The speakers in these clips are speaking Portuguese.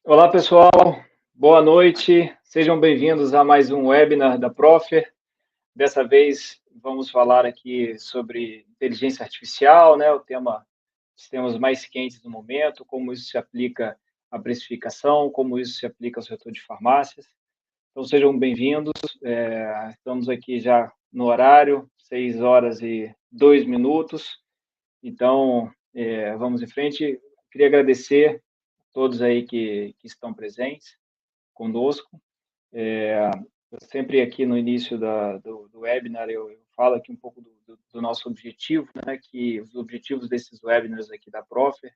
Olá, pessoal. Boa noite. Sejam bem-vindos a mais um webinar da Profer. Dessa vez vamos falar aqui sobre inteligência artificial, né? O tema dos temas mais quentes do momento, como isso se aplica à precificação, como isso se aplica ao setor de farmácias. Então, sejam bem-vindos. Estamos aqui já no horário, 6h02. Então, vamos em frente. Queria agradecer a todos aí que estão presentes conosco. Sempre aqui no início do webinar eu falo aqui um pouco do nosso objetivo, né, que os objetivos desses webinars aqui da Profer.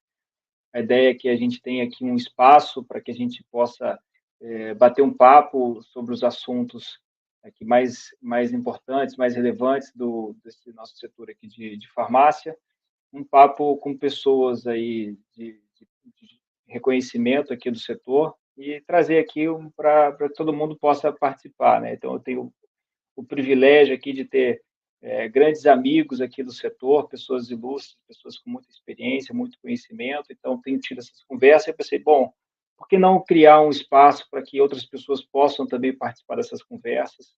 A ideia é que a gente tenha aqui um espaço para que a gente possa bater um papo sobre os assuntos aqui mais importantes, mais relevantes desse nosso setor aqui de farmácia, um papo com pessoas aí de reconhecimento aqui do setor e trazer aqui para que todo mundo possa participar, né? Então, eu tenho o privilégio aqui de ter grandes amigos aqui do setor, pessoas ilustres, pessoas com muita experiência, muito conhecimento. Então, tenho tido essas conversas e pensei, bom, por que não criar um espaço para que outras pessoas possam também participar dessas conversas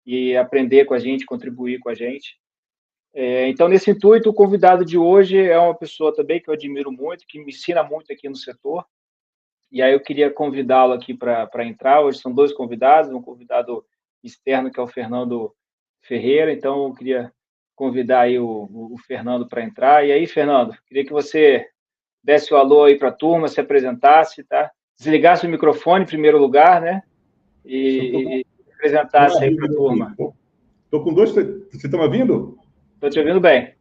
e aprender com a gente, contribuir com a gente? Então, nesse intuito, o convidado de hoje é uma pessoa também que eu admiro muito, que me ensina muito aqui no setor, e aí eu queria convidá-lo aqui para entrar. Hoje são dois convidados, um convidado externo, que é o Fernando Ferreira. Então, eu queria convidar aí o Fernando para entrar. E aí, Fernando, queria que você desse o alô aí para a turma, se apresentasse, tá? Desligasse o microfone, em primeiro lugar, né? E apresentasse aí para a turma. Estou com dois... Você está me ouvindo? Estou te ouvindo bem.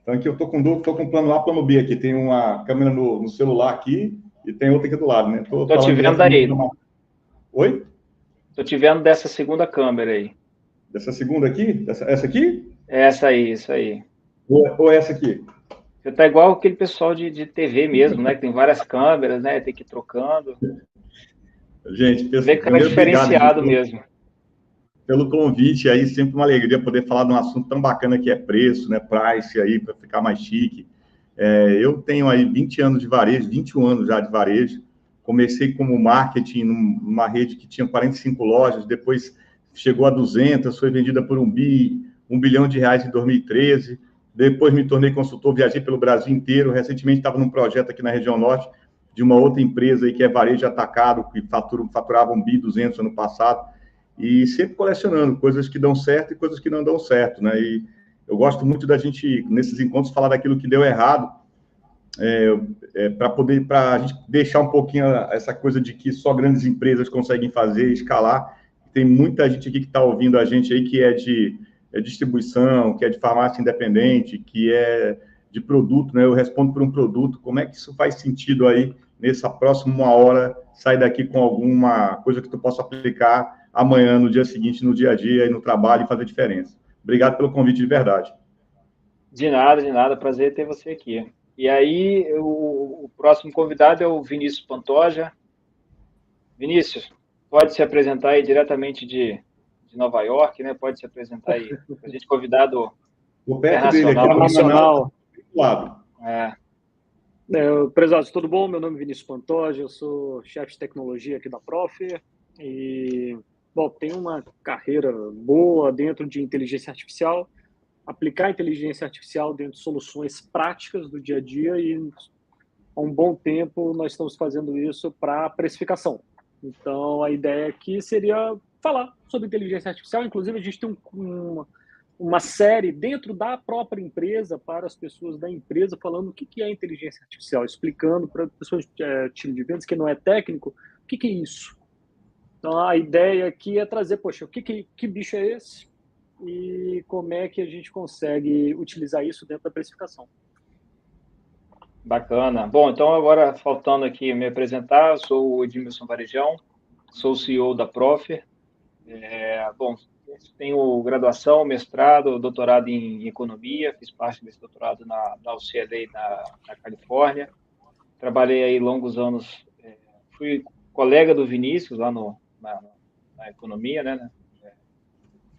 Então, aqui eu estou com plano A, plano B aqui. Tem uma câmera no celular aqui e tem outra aqui do lado, né? Estou te vendo daí. Oi? Estou te vendo dessa segunda câmera aí. Dessa segunda aqui? Essa aqui? Essa aí, isso aí. Ou essa aqui? Você está igual aquele pessoal de TV mesmo, né? Que tem várias câmeras, né? Tem que ir trocando. Gente, Vê que é diferenciado mesmo. Pelo convite aí, sempre uma alegria poder falar de um assunto tão bacana que é preço, né? Price aí, para ficar mais chique. Eu tenho aí 20 anos de varejo, 21 anos já de varejo. Comecei como marketing numa rede que tinha 45 lojas, depois chegou a 200, foi vendida por R$ 1 bilhão em 2013. Depois me tornei consultor, viajei pelo Brasil inteiro. Recentemente estava num projeto aqui na região norte de uma outra empresa aí que é varejo atacado, que faturava 1.2 bilhão ano passado. E sempre colecionando coisas que dão certo e coisas que não dão certo, né? E eu gosto muito da gente, nesses encontros, falar daquilo que deu errado, para a gente deixar um pouquinho essa coisa de que só grandes empresas conseguem fazer, escalar. Tem muita gente aqui que está ouvindo a gente aí que é de distribuição, que é de farmácia independente, que é de produto, né? Eu respondo por um produto. Como é que isso faz sentido aí, nessa próxima 1 hora, sair daqui com alguma coisa que tu possa aplicar amanhã, no dia seguinte, no dia a dia, e no trabalho, e fazer diferença. Obrigado pelo convite de verdade. De nada, de nada. Prazer ter você aqui. E aí, o próximo convidado é o Vinícius Pantoja. Vinícius, pode se apresentar aí diretamente de Nova York, né? Pode se apresentar aí. A gente convidado internacional. Prezados, tudo bom? Meu nome é Vinícius Pantoja, eu sou chefe de tecnologia aqui da Profer e, bom, tenho uma carreira boa dentro de inteligência artificial, aplicar inteligência artificial dentro de soluções práticas do dia a dia e, há um bom tempo, nós estamos fazendo isso para precificação. Então, a ideia aqui seria falar sobre inteligência artificial. Inclusive, a gente tem uma série dentro da própria empresa para as pessoas da empresa falando o que é inteligência artificial, explicando para pessoas de time de vendas que não é técnico o que é isso. Então, a ideia aqui é trazer, poxa, que bicho é esse e como é que a gente consegue utilizar isso dentro da precificação. Bacana. Bom, então agora faltando aqui me apresentar, eu sou o Edmilson Varejão, sou o CEO da Profer. Bom, tenho graduação, mestrado, doutorado em economia, fiz parte desse doutorado na UCLA, na Califórnia. Trabalhei aí longos anos, fui colega do Vinícius lá na economia, né?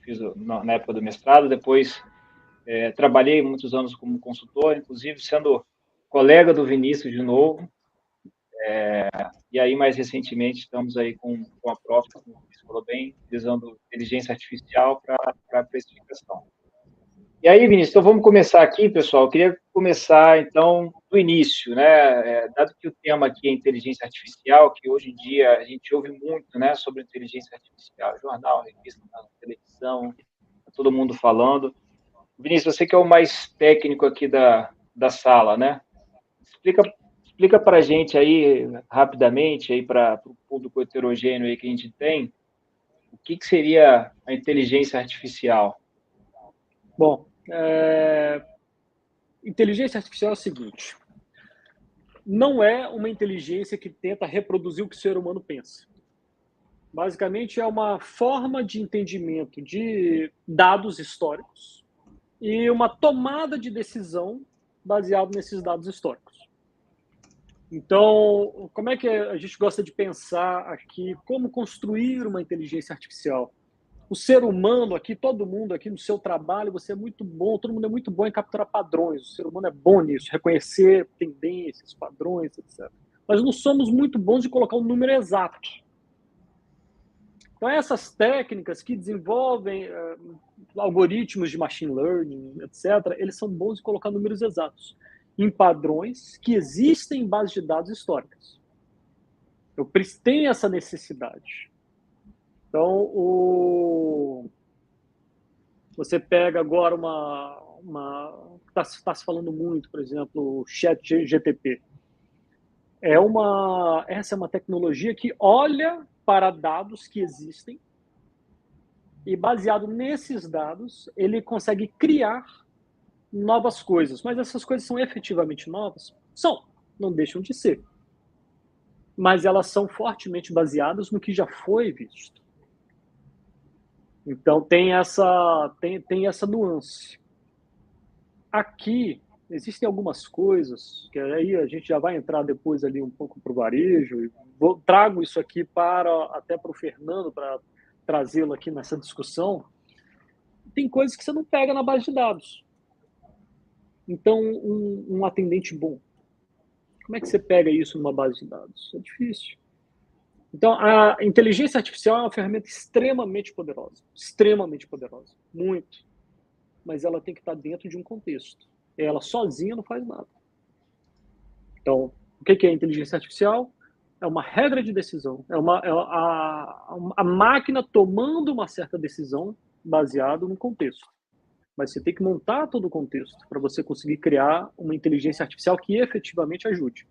Fiz na época do mestrado, depois trabalhei muitos anos como consultor, inclusive sendo colega do Vinícius de novo. E aí, mais recentemente, estamos aí com a Prof, como você falou bem, utilizando inteligência artificial para precificação. E aí, Vinícius, então vamos começar aqui, pessoal. Eu queria começar, então, do início, né? Dado que o tema aqui é inteligência artificial, que hoje em dia a gente ouve muito, né, sobre inteligência artificial, jornal, revista, televisão, tá todo mundo falando. Vinícius, você que é o mais técnico aqui da sala, né? Explica para a gente aí, rapidamente, aí para o público heterogêneo aí que a gente tem, o que seria a inteligência artificial? Bom, inteligência artificial é o seguinte: não é uma inteligência que tenta reproduzir o que o ser humano pensa. Basicamente, é uma forma de entendimento de dados históricos e uma tomada de decisão baseado nesses dados históricos. Então, como é que a gente gosta de pensar aqui como construir uma inteligência artificial? O ser humano aqui, todo mundo aqui no seu trabalho, você é muito bom, todo mundo é muito bom em capturar padrões. O ser humano é bom nisso, reconhecer tendências, padrões, etc. Mas não somos muito bons de colocar um número exato. Então, essas técnicas que desenvolvem algoritmos de machine learning, etc., eles são bons em colocar números exatos em padrões que existem em bases de dados históricas. Eu tenho essa necessidade. Então, você pega agora está se falando muito, por exemplo, o ChatGPT. Essa é uma tecnologia que olha para dados que existem e, baseado nesses dados, ele consegue criar novas coisas. Mas essas coisas são efetivamente novas? São, não deixam de ser. Mas elas são fortemente baseadas no que já foi visto. Então, tem essa nuance. Aqui, existem algumas coisas, que aí a gente já vai entrar depois ali um pouco para o varejo, e trago isso aqui até para o Fernando, para trazê-lo aqui nessa discussão. Tem coisas que você não pega na base de dados. Então, um atendente bom, como é que você pega isso numa base de dados? É difícil. Então, a inteligência artificial é uma ferramenta extremamente poderosa, muito, mas ela tem que estar dentro de um contexto. Ela sozinha não faz nada. Então, o que é inteligência artificial? É uma regra de decisão, a máquina tomando uma certa decisão baseado no contexto. Mas você tem que montar todo o contexto para você conseguir criar uma inteligência artificial que efetivamente ajude.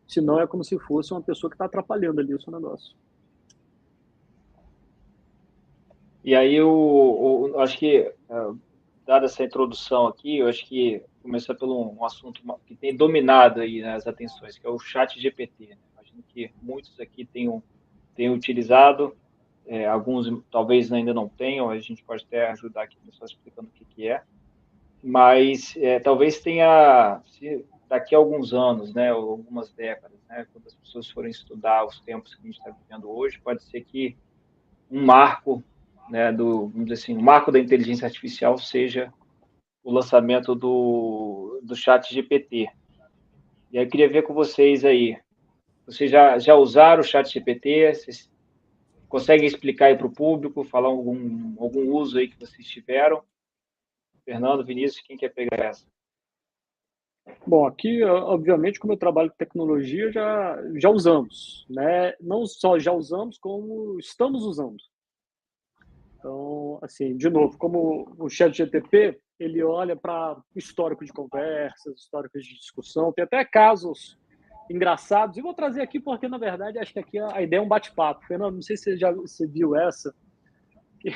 Senão é como se fosse uma pessoa que está atrapalhando ali o seu negócio. E aí, eu acho que, dada essa introdução aqui, eu acho que começar pelo um assunto que tem dominado aí, né, as atenções, que é o ChatGPT. Né? Imagino que muitos aqui tenham utilizado, alguns talvez ainda não tenham, a gente pode até ajudar aqui o pessoal explicando o que é, mas talvez tenha, daqui a alguns anos, né, ou algumas décadas, né, quando as pessoas forem estudar os tempos que a gente está vivendo hoje, pode ser que um marco, né, vamos dizer assim, o marco da inteligência artificial seja o lançamento do ChatGPT. E aí eu queria ver com vocês aí, vocês já usaram o ChatGPT? Vocês conseguem explicar aí para o público, falar algum uso aí que vocês tiveram? Fernando, Vinícius, quem quer pegar essa? Bom, aqui, obviamente, como eu trabalho com tecnologia, já usamos, né? Não só já usamos, como estamos usando. Então, assim, de novo, como o ChatGPT, ele olha para histórico de conversas, históricos de discussão, tem até casos engraçados. E vou trazer aqui porque, na verdade, acho que aqui a ideia é um bate-papo. Fernando, não sei se você viu essa, que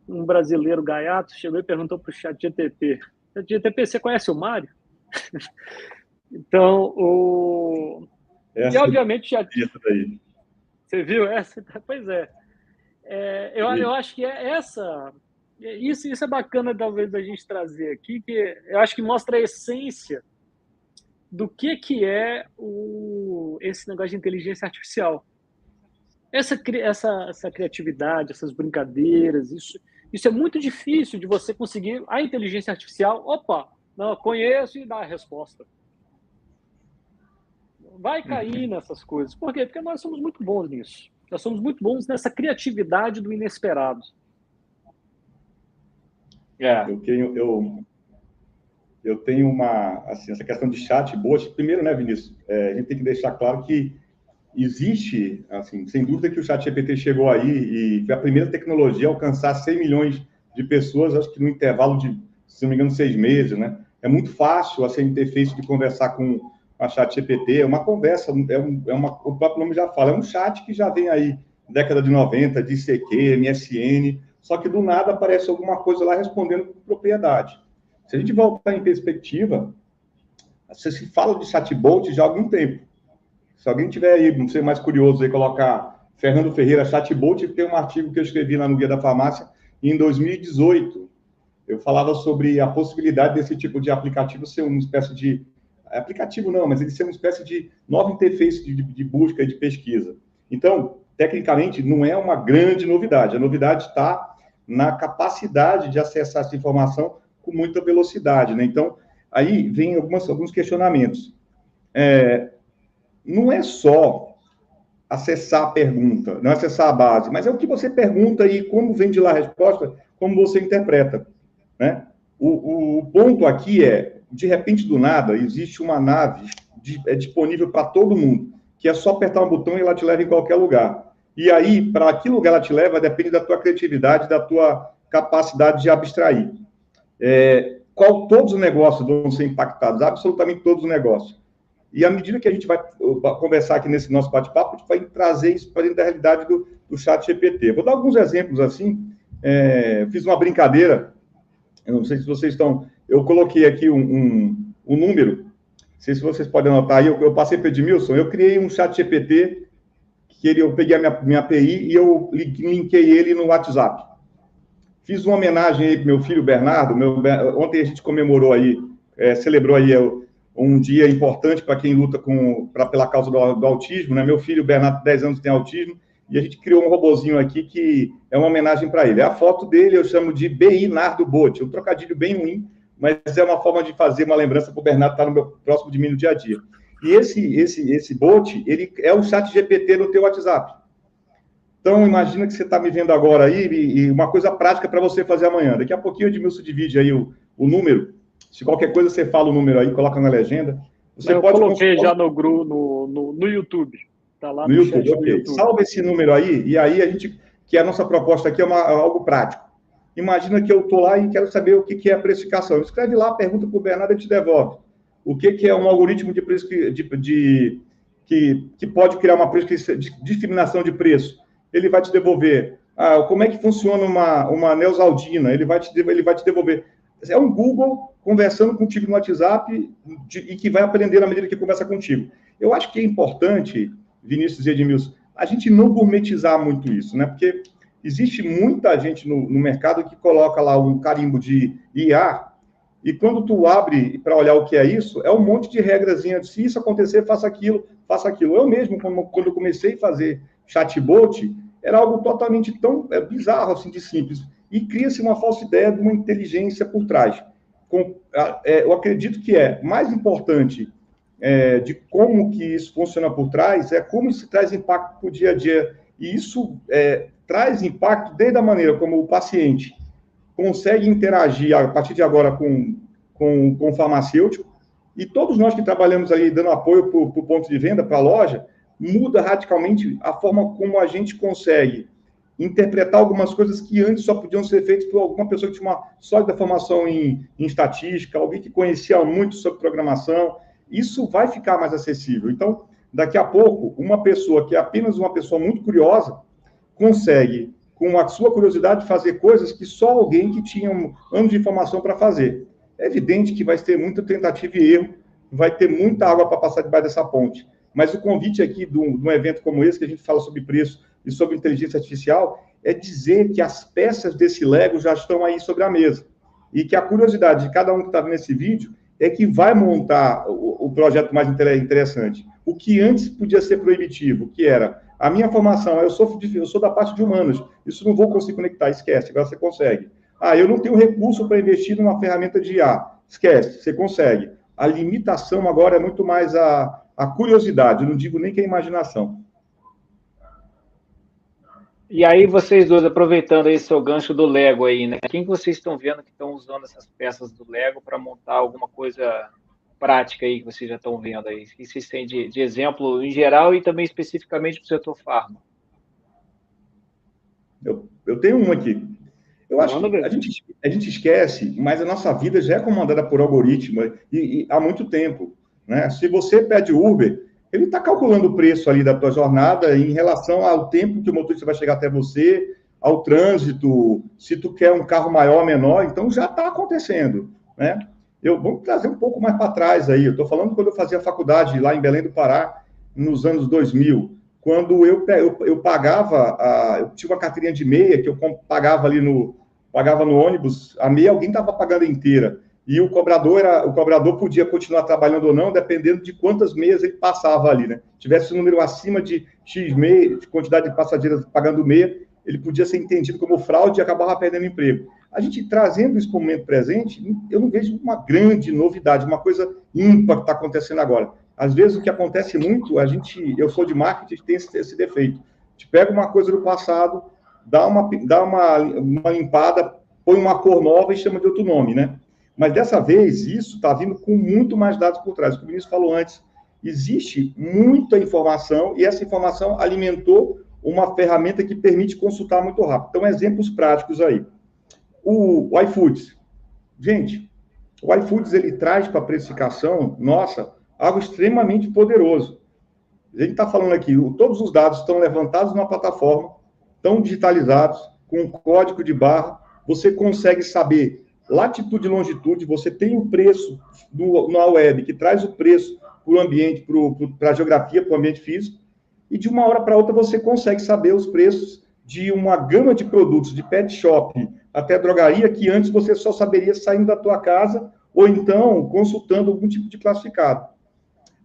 um brasileiro gaiato chegou e perguntou para o ChatGPT: ChatGPT, você conhece o Mário? Então, e obviamente já... Você viu essa? Pois é. Eu acho que isso é bacana, talvez, da gente trazer aqui, que eu acho que mostra a essência do que é esse negócio de inteligência artificial. Essa criatividade, essas brincadeiras, isso é muito difícil de você conseguir. A inteligência artificial, não, conheço e dá a resposta. vai cair nessas coisas. Por quê? Porque nós somos muito bons nisso. Nós somos muito bons nessa criatividade do inesperado. Eu tenho uma, assim, essa questão de chatbot. Primeiro, né, Vinícius, a gente tem que deixar claro que existe, assim, sem dúvida que o ChatGPT chegou aí e foi a primeira tecnologia a alcançar 100 milhões de pessoas, acho que no intervalo de, se não me engano, 6 meses, né? É muito fácil, assim, a interface de conversar com a ChatGPT, é uma conversa, o próprio nome já fala, é um chat que já vem aí, década de 90, de ICQ, MSN, só que do nada aparece alguma coisa lá respondendo com propriedade. Se a gente voltar em perspectiva, você se fala de chatbot já há algum tempo. Se alguém tiver aí, não sei, mais curioso, aí colocar Fernando Ferreira chatbot, tem um artigo que eu escrevi lá no Guia da Farmácia em 2018. Eu falava sobre a possibilidade desse tipo de aplicativo ser uma espécie de... Aplicativo não, mas ele ser uma espécie de nova interface de busca e de pesquisa. Então, tecnicamente, não é uma grande novidade. A novidade está na capacidade de acessar essa informação com muita velocidade, né? Então, aí vem alguns questionamentos. Não é só acessar a pergunta, não é acessar a base, mas é o que você pergunta e como vem de lá a resposta, como você interpreta, né? O ponto aqui é, de repente, do nada, existe uma nave disponível para todo mundo, que é só apertar um botão e ela te leva em qualquer lugar. E aí, para que lugar ela te leva, depende da tua criatividade, da tua capacidade de abstrair. Todos os negócios vão ser impactados, absolutamente todos os negócios. E à medida que a gente vai conversar aqui nesse nosso bate-papo, a gente vai trazer isso para dentro da realidade do ChatGPT. Vou dar alguns exemplos assim. Fiz uma brincadeira, eu não sei se vocês estão... Eu coloquei aqui um número, não sei se vocês podem anotar aí, eu passei para o Edmilson, eu criei um ChatGPT, eu peguei a minha API e eu linkei ele no WhatsApp. Fiz uma homenagem aí para meu filho Bernardo, ontem a gente comemorou aí, celebrou aí um dia importante para quem luta pela causa do autismo, né? Meu filho Bernardo, 10 anos, tem autismo, e a gente criou um robozinho aqui que é uma homenagem para ele. A foto dele eu chamo de BI Nardo Bot, um trocadilho bem ruim, mas é uma forma de fazer uma lembrança para o Bernardo estar no meu próximo de mim no dia a dia. E esse bot, ele é o ChatGPT no teu WhatsApp. Então, imagina que você está me vendo agora aí, e uma coisa prática para você fazer amanhã. Daqui a pouquinho o Edmilson divide aí o número. Se qualquer coisa você fala o número aí, coloca na legenda. Eu coloquei já no YouTube. Está lá no YouTube, ok. YouTube. Salva esse número aí, e aí que a nossa proposta aqui é algo prático. Imagina que eu estou lá e quero saber o que é a precificação. Escreve lá, pergunta para o Bernardo e te devolve. O que é um algoritmo que pode criar uma discriminação de preço? Ele vai te devolver. Como é que funciona uma neosaldina? Ele vai te devolver. É um Google conversando contigo no WhatsApp e que vai aprender na medida que conversa contigo. Eu acho que é importante, Vinícius e Edmilson, a gente não gourmetizar muito isso, né? Porque existe muita gente no mercado que coloca lá um carimbo de IA e quando tu abre para olhar o que é isso, é um monte de regrazinha de se isso acontecer, faça aquilo, faça aquilo. Eu mesmo, quando eu comecei a fazer chatbot, era algo totalmente tão bizarro, assim, de simples. E cria-se uma falsa ideia de uma inteligência por trás. Eu acredito que mais importante de como que isso funciona por trás é como isso traz impacto para o dia a dia. E isso traz impacto desde a maneira como o paciente consegue interagir a partir de agora com o farmacêutico, e todos nós que trabalhamos ali dando apoio para o ponto de venda, para a loja, muda radicalmente a forma como a gente consegue interpretar algumas coisas que antes só podiam ser feitas por alguma pessoa que tinha uma sólida formação em estatística, alguém que conhecia muito sobre programação. Isso vai ficar mais acessível. Então, daqui a pouco, uma pessoa que é apenas uma pessoa muito curiosa consegue, com a sua curiosidade, fazer coisas que só alguém que tinha anos de informação para fazer. É evidente que vai ter muita tentativa e erro, vai ter muita água para passar debaixo dessa ponte. Mas o convite aqui de um evento como esse, que a gente fala sobre preço e sobre inteligência artificial, é dizer que as peças desse Lego já estão aí sobre a mesa. E que a curiosidade de cada um que está nesse vídeo é que vai montar o projeto mais interessante. O que antes podia ser proibitivo, que era a minha formação, eu sou da parte de humanas, isso não vou conseguir conectar, esquece, agora você consegue. Eu não tenho recurso para investir numa ferramenta de IA, esquece, você consegue. A limitação agora é muito mais a a curiosidade, eu não digo nem que a imaginação. E aí, vocês dois, aproveitando aí seu gancho do Lego aí, né? Quem que vocês estão vendo que estão usando essas peças do Lego para montar alguma coisa prática aí que vocês já estão vendo aí? O que vocês têm de exemplo em geral e também especificamente para o setor farma? Eu tenho um aqui. Eu acho que a gente esquece, mas a nossa vida já é comandada por algoritmo e há muito tempo, né? Se você pede Uber, ele está calculando o preço ali da tua jornada em relação ao tempo que o motorista vai chegar até você, ao trânsito, se tu quer um carro maior ou menor, então já está acontecendo, né? Vamos trazer um pouco mais para trás aí. Eu estou falando quando eu fazia faculdade lá em Belém do Pará, nos anos 2000, quando eu pagava, eu tinha uma carteirinha de meia que eu pagava ali pagava no ônibus, a meia alguém estava pagando inteira. E o cobrador podia continuar trabalhando ou não, dependendo de quantas meias ele passava ali, né? Tivesse um número acima de X meia, de quantidade de passageiros pagando meia, ele podia ser entendido como fraude e acabava perdendo emprego. A gente trazendo isso para o momento presente, eu não vejo uma grande novidade, uma coisa ímpar que está acontecendo agora. Às vezes o que acontece muito, eu sou de marketing, tem esse defeito. A gente pega uma coisa do passado, dá uma limpada, põe uma cor nova e chama de outro nome, né? Mas dessa vez, isso está vindo com muito mais dados por trás. Como o Vinícius falou antes, existe muita informação e essa informação alimentou uma ferramenta que permite consultar muito rápido. Então, exemplos práticos aí. O iFoods. Gente, o iFoods, ele traz para a precificação, nossa, algo extremamente poderoso. A gente está falando aqui, todos os dados estão levantados na plataforma, estão digitalizados, com código de barra, você consegue saber latitude e longitude, você tem o preço na web, que traz o preço para o ambiente, para a geografia, para o ambiente físico, e de uma hora para outra você consegue saber os preços de uma gama de produtos, de pet shop até drogaria, que antes você só saberia saindo da tua casa ou então consultando algum tipo de classificado.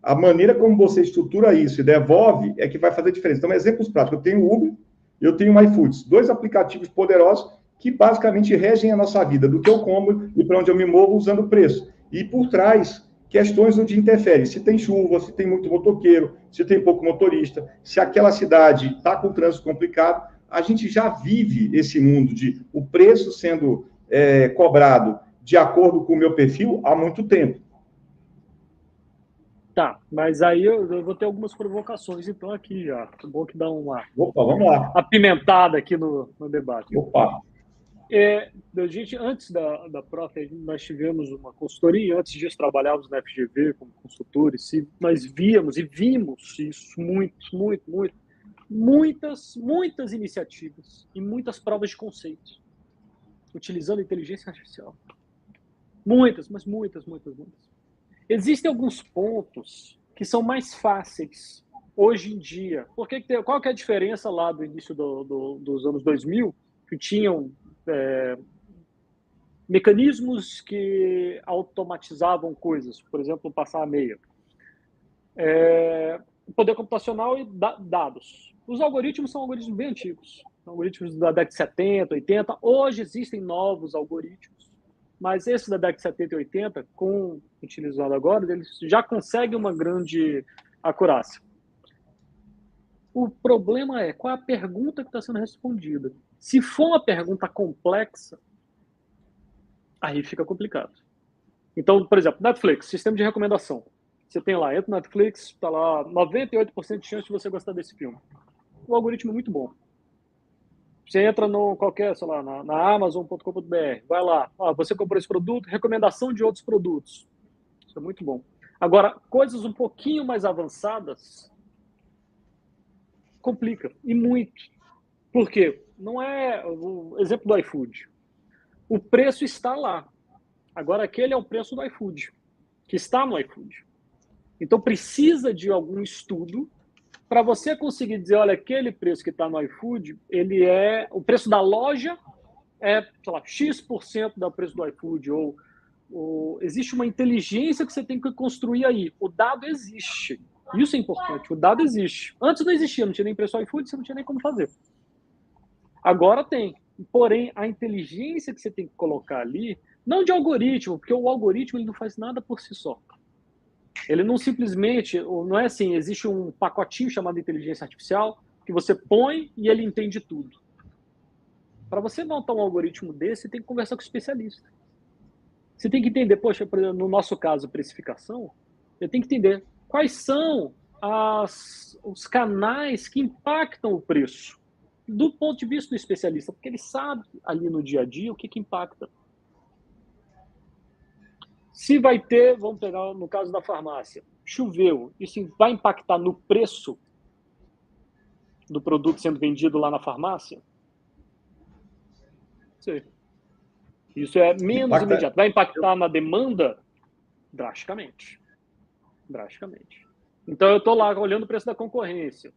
A maneira como você estrutura isso e devolve é que vai fazer diferença. Então, exemplos práticos. Eu tenho o Uber, eu tenho o iFoods, dois aplicativos poderosos que basicamente regem a nossa vida, do que eu como e para onde eu me movo usando o preço. E por trás, questões onde interfere. Se tem chuva, se tem muito motoqueiro, se tem pouco motorista, se aquela cidade está com o trânsito complicado, a gente já vive esse mundo de o preço sendo cobrado de acordo com o meu perfil há muito tempo. Tá, mas aí eu vou ter algumas provocações, então, aqui já. É bom que dá uma vamos lá. Apimentada aqui no debate. Opa! Gente, antes da Prof, nós tivemos uma consultoria, antes disso trabalhávamos na FGV como consultores, nós vimos isso muitas iniciativas e muitas provas de conceito, utilizando inteligência artificial. Muitas. Existem alguns pontos que são mais fáceis hoje em dia. Qual que é a diferença lá do início dos anos 2000, que tinham mecanismos que automatizavam coisas, por exemplo, passar a meia. Poder computacional e dados. Os algoritmos são algoritmos bem antigos, algoritmos da década de 70, 80. Hoje existem novos algoritmos, mas esse da década de 70 e 80, utilizado agora, eles já conseguem uma grande acurácia. O problema é qual é a pergunta que está sendo respondida. Se for uma pergunta complexa, aí fica complicado. Então, por exemplo, Netflix, sistema de recomendação. Você tem lá, entra no Netflix, está lá 98% de chance de você gostar desse filme. O algoritmo é muito bom. Você entra no qualquer, sei lá, na Amazon.com.br, vai lá, você comprou esse produto, recomendação de outros produtos. Isso é muito bom. Agora, coisas um pouquinho mais avançadas, complica, e muito. Por quê? Não é o exemplo do iFood. O preço está lá. Agora, aquele é o preço do iFood, que está no iFood. Então, precisa de algum estudo para você conseguir dizer, olha, aquele preço que está no iFood, o preço da loja é, sei lá, X% do preço do iFood, ou existe uma inteligência que você tem que construir aí. O dado existe. Isso é importante, o dado existe. Antes não existia, não tinha nem preço do iFood, você não tinha nem como fazer. Agora tem. Porém, a inteligência que você tem que colocar ali, não de algoritmo, porque o algoritmo ele não faz nada por si só. Ele não simplesmente, não é assim, existe um pacotinho chamado inteligência artificial que você põe e ele entende tudo. Para você montar um algoritmo desse, você tem que conversar com o especialista. Você tem que entender, poxa, no nosso caso, precificação, você tem que entender quais são os canais que impactam o preço do ponto de vista do especialista, porque ele sabe ali no dia a dia o que impacta. Se vai ter, vamos pegar no caso da farmácia, choveu, isso vai impactar no preço do produto sendo vendido lá na farmácia? Sei. Isso é menos imediato. Vai impactar na demanda? Drasticamente. Drasticamente. Então, eu estou lá olhando o preço da concorrência.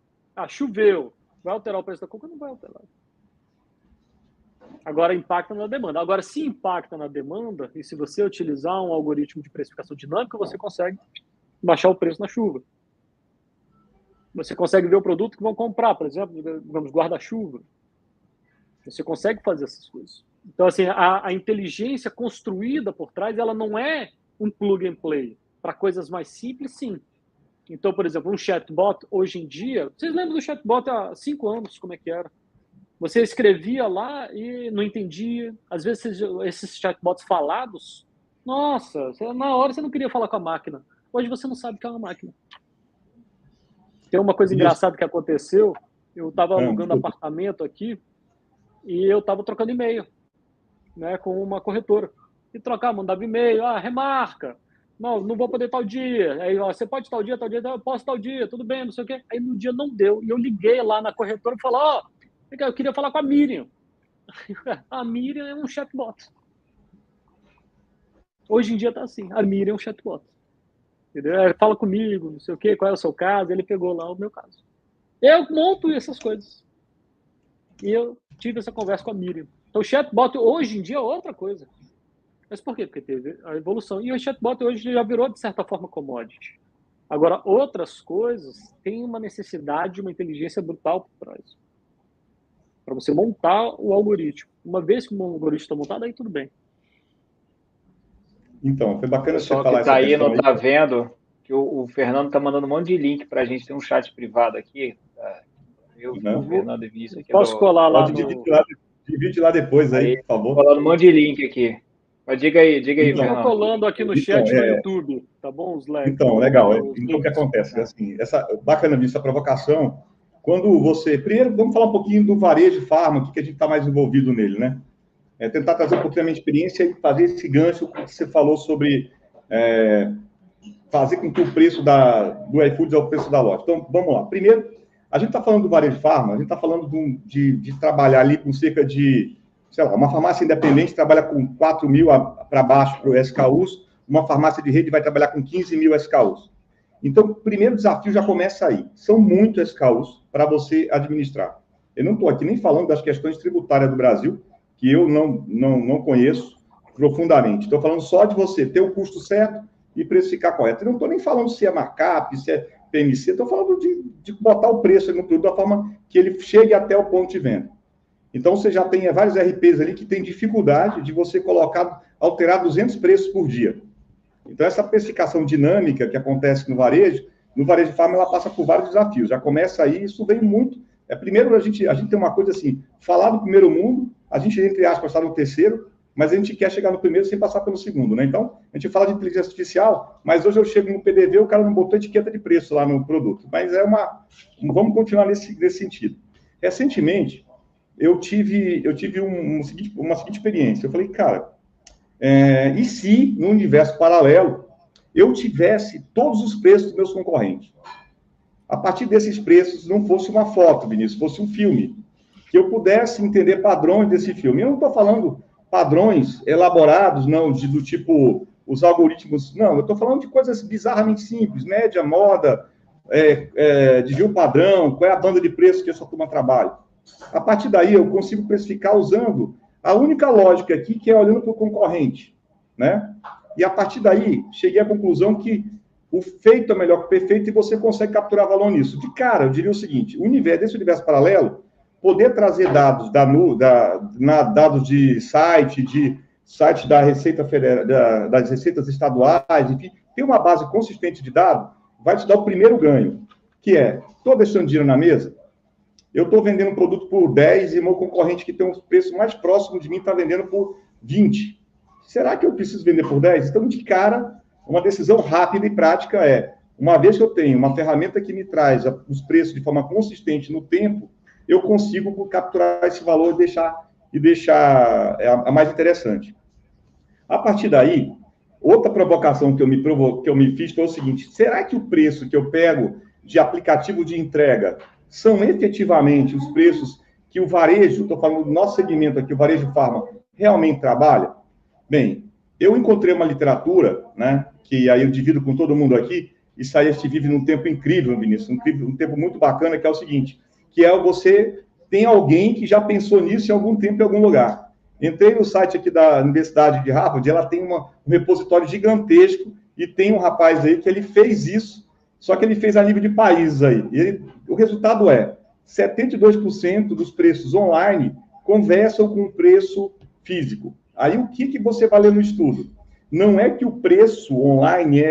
Choveu. Vai alterar o preço da concorrência? Não vai alterar. Agora, impacta na demanda. Agora, se impacta na demanda, e se você utilizar um algoritmo de precificação dinâmica, você consegue baixar o preço na chuva. Você consegue ver o produto que vão comprar, por exemplo, digamos, guarda-chuva. Você consegue fazer essas coisas. Então, assim, a inteligência construída por trás, ela não é um plug and play. Para coisas mais simples, sim. Então, por exemplo, um chatbot, hoje em dia... Vocês lembram do chatbot há 5 anos, como é que era? Você escrevia lá e não entendia. Às vezes, esses chatbots falados, nossa, na hora você não queria falar com a máquina. Hoje você não sabe o que é uma máquina. Tem uma coisa engraçada que aconteceu. Eu estava alugando apartamento aqui e eu estava trocando e-mail, né, com uma corretora. E mandava e-mail, remarca. Não vou poder tal dia. Aí, você pode tal dia, eu posso tal dia, tudo bem, não sei o quê. Aí no dia não deu. E eu liguei lá na corretora e falei, eu queria falar com a Miriam. A Miriam é um chatbot. Hoje em dia tá assim, a Miriam é um chatbot. Entendeu? Fala comigo, não sei o quê, qual é o seu caso. Ele pegou lá o meu caso. Eu monto essas coisas. E eu tive essa conversa com a Miriam. Então o chatbot hoje em dia é outra coisa. Mas por quê? Porque teve a evolução. E o chatbot hoje já virou, de certa forma, commodity. Agora, outras coisas têm uma necessidade de uma inteligência brutal por trás. Para você montar o algoritmo. Uma vez que o algoritmo está montado, aí tudo bem. Então, foi bacana você falar isso. O pessoal que está aí não está vendo que o Fernando está mandando um monte de link para a gente. Tem um chat privado aqui. Eu, o Fernando e Vinícius aqui. Posso colar lá Divide lá depois aí, por favor. Colando um monte de link aqui. Mas diga aí, então, Fernando. Estou colando aqui no chat do YouTube, tá bom? Os likes. Então, legal. Então, o que acontece? Assim, bacana essa provocação. Quando você... Primeiro, vamos falar um pouquinho do varejo de farma, que a gente está mais envolvido nele, né? Tentar trazer um pouquinho da minha experiência e fazer esse gancho que você falou sobre fazer com que o preço do iFood é o preço da loja. Então, vamos lá. Primeiro, a gente está falando do varejo de farma, a gente está falando de trabalhar ali com cerca de... Sei lá, uma farmácia independente trabalha com 4 mil para baixo para o SKUs, uma farmácia de rede vai trabalhar com 15 mil SKUs. Então, o primeiro desafio já começa aí. São muitos SKUs para você administrar. Eu não estou aqui nem falando das questões tributárias do Brasil, que eu não conheço profundamente. Estou falando só de você ter o custo certo e precificar correto. Eu não estou nem falando se é markup, se é PMC, estou falando de botar o preço no produto da forma que ele chegue até o ponto de venda. Então, você já tem vários RPs ali que tem dificuldade de você alterar 200 preços por dia. Então, essa precificação dinâmica que acontece no varejo de farma, ela passa por vários desafios. Já começa aí, isso vem muito... Primeiro, a gente tem uma coisa assim, falar do primeiro mundo, a gente, entre aspas, está no terceiro, mas a gente quer chegar no primeiro sem passar pelo segundo, né? Então, a gente fala de inteligência artificial, mas hoje eu chego no PDV, o cara não botou etiqueta de preço lá no produto. Mas vamos continuar nesse sentido. Recentemente, eu tive uma seguinte experiência. Eu falei, cara, e se, no universo paralelo, eu tivesse todos os preços dos meus concorrentes? A partir desses preços, não fosse uma foto, Vinícius, fosse um filme, que eu pudesse entender padrões desse filme. Eu não estou falando padrões elaborados, não, do tipo, os algoritmos, não, eu estou falando de coisas bizarramente simples, média, moda, desvio padrão, qual é a banda de preço que essa turma trabalha. A partir daí, eu consigo precificar usando a única lógica aqui, que é olhando para o concorrente, né? E a partir daí, cheguei à conclusão que o feito é melhor que o perfeito e você consegue capturar valor nisso. De cara, eu diria o seguinte, desse universo paralelo, poder trazer dados dados de site da Receita Federal, das receitas estaduais, enfim, ter uma base consistente de dados vai te dar o primeiro ganho, que é, estou deixando dinheiro na mesa, eu estou vendendo um produto por 10 e meu concorrente que tem um preço mais próximo de mim está vendendo por 20. Será que eu preciso vender por 10? Então, de cara, uma decisão rápida e prática é, uma vez que eu tenho uma ferramenta que me traz os preços de forma consistente no tempo, eu consigo capturar esse valor e deixar a mais interessante. A partir daí, outra provocação que eu me fiz foi o seguinte, será que o preço que eu pego de aplicativo de entrega são efetivamente os preços que o varejo, estou falando do nosso segmento aqui, o varejo farma, realmente trabalha? Bem, eu encontrei uma literatura, né, que aí eu divido com todo mundo aqui, isso aí a gente vive num tempo incrível, Vinícius, um tempo muito bacana, que é o seguinte, que é você tem alguém que já pensou nisso em algum tempo, em algum lugar. Entrei no site aqui da Universidade de Harvard, ela tem um repositório gigantesco e tem um rapaz aí que ele fez isso, só que ele fez a nível de países aí. O resultado é 72% dos preços online conversam com o preço físico. Aí o que você vai ler no estudo? Não é que o preço online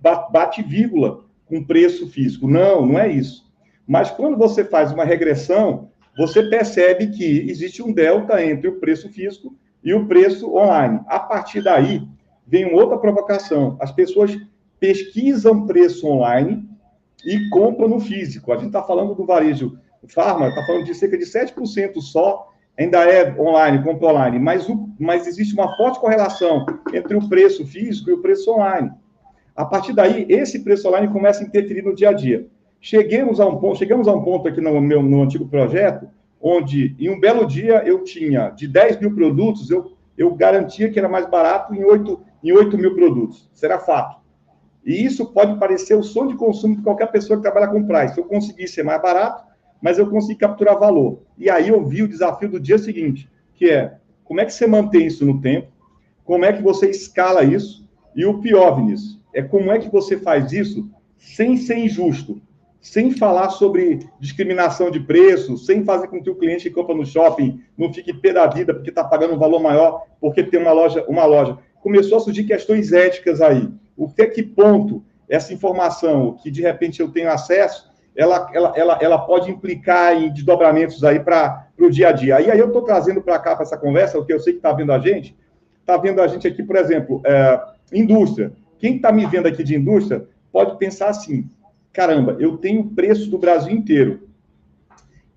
bate vírgula com preço físico. Não, não é isso. Mas quando você faz uma regressão, você percebe que existe um delta entre o preço físico e o preço online. A partir daí, vem uma outra provocação. As pessoas pesquisam preço online e compram no físico. A gente está falando do varejo farma, está falando de cerca de 7% só, ainda é online, compra online, mas existe uma forte correlação entre o preço físico e o preço online. A partir daí, esse preço online começa a interferir no dia a dia. Chegamos a um ponto aqui no antigo projeto, onde em um belo dia eu tinha de 10 mil produtos, eu garantia que era mais barato em 8 mil produtos. Isso era fato. E isso pode parecer o sonho de consumo de qualquer pessoa que trabalha com price. Se eu conseguir ser mais barato, mas eu consegui capturar valor. E aí eu vi o desafio do dia seguinte, que é como é que você mantém isso no tempo, como é que você escala isso, e o pior, Vinícius, é como é que você faz isso sem ser injusto, sem falar sobre discriminação de preço, sem fazer com que o cliente que compra no shopping não fique pé da vida porque está pagando um valor maior porque tem uma loja. Começou a surgir questões éticas aí. Que ponto essa informação que, de repente, eu tenho acesso, ela pode implicar em desdobramentos aí para o dia a dia. E aí eu estou trazendo para cá, para essa conversa, o que eu sei que está vendo a gente aqui, por exemplo, indústria. Quem está me vendo aqui de indústria pode pensar assim, caramba, eu tenho preço do Brasil inteiro.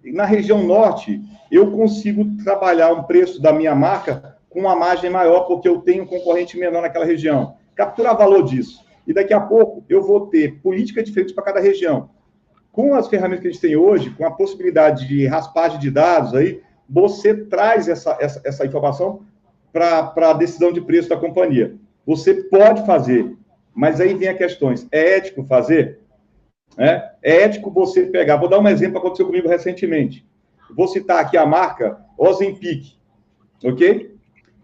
Na região norte, eu consigo trabalhar um preço da minha marca com uma margem maior, porque eu tenho um concorrente menor naquela região. Capturar valor disso. E daqui a pouco eu vou ter políticas diferentes para cada região. Com as ferramentas que a gente tem hoje, com a possibilidade de raspagem de dados, aí, você traz essa informação para a decisão de preço da companhia. Você pode fazer, mas aí vem a questões. É ético fazer? É ético você pegar. Vou dar um exemplo que aconteceu comigo recentemente. Vou citar aqui a marca Ozempic, ok?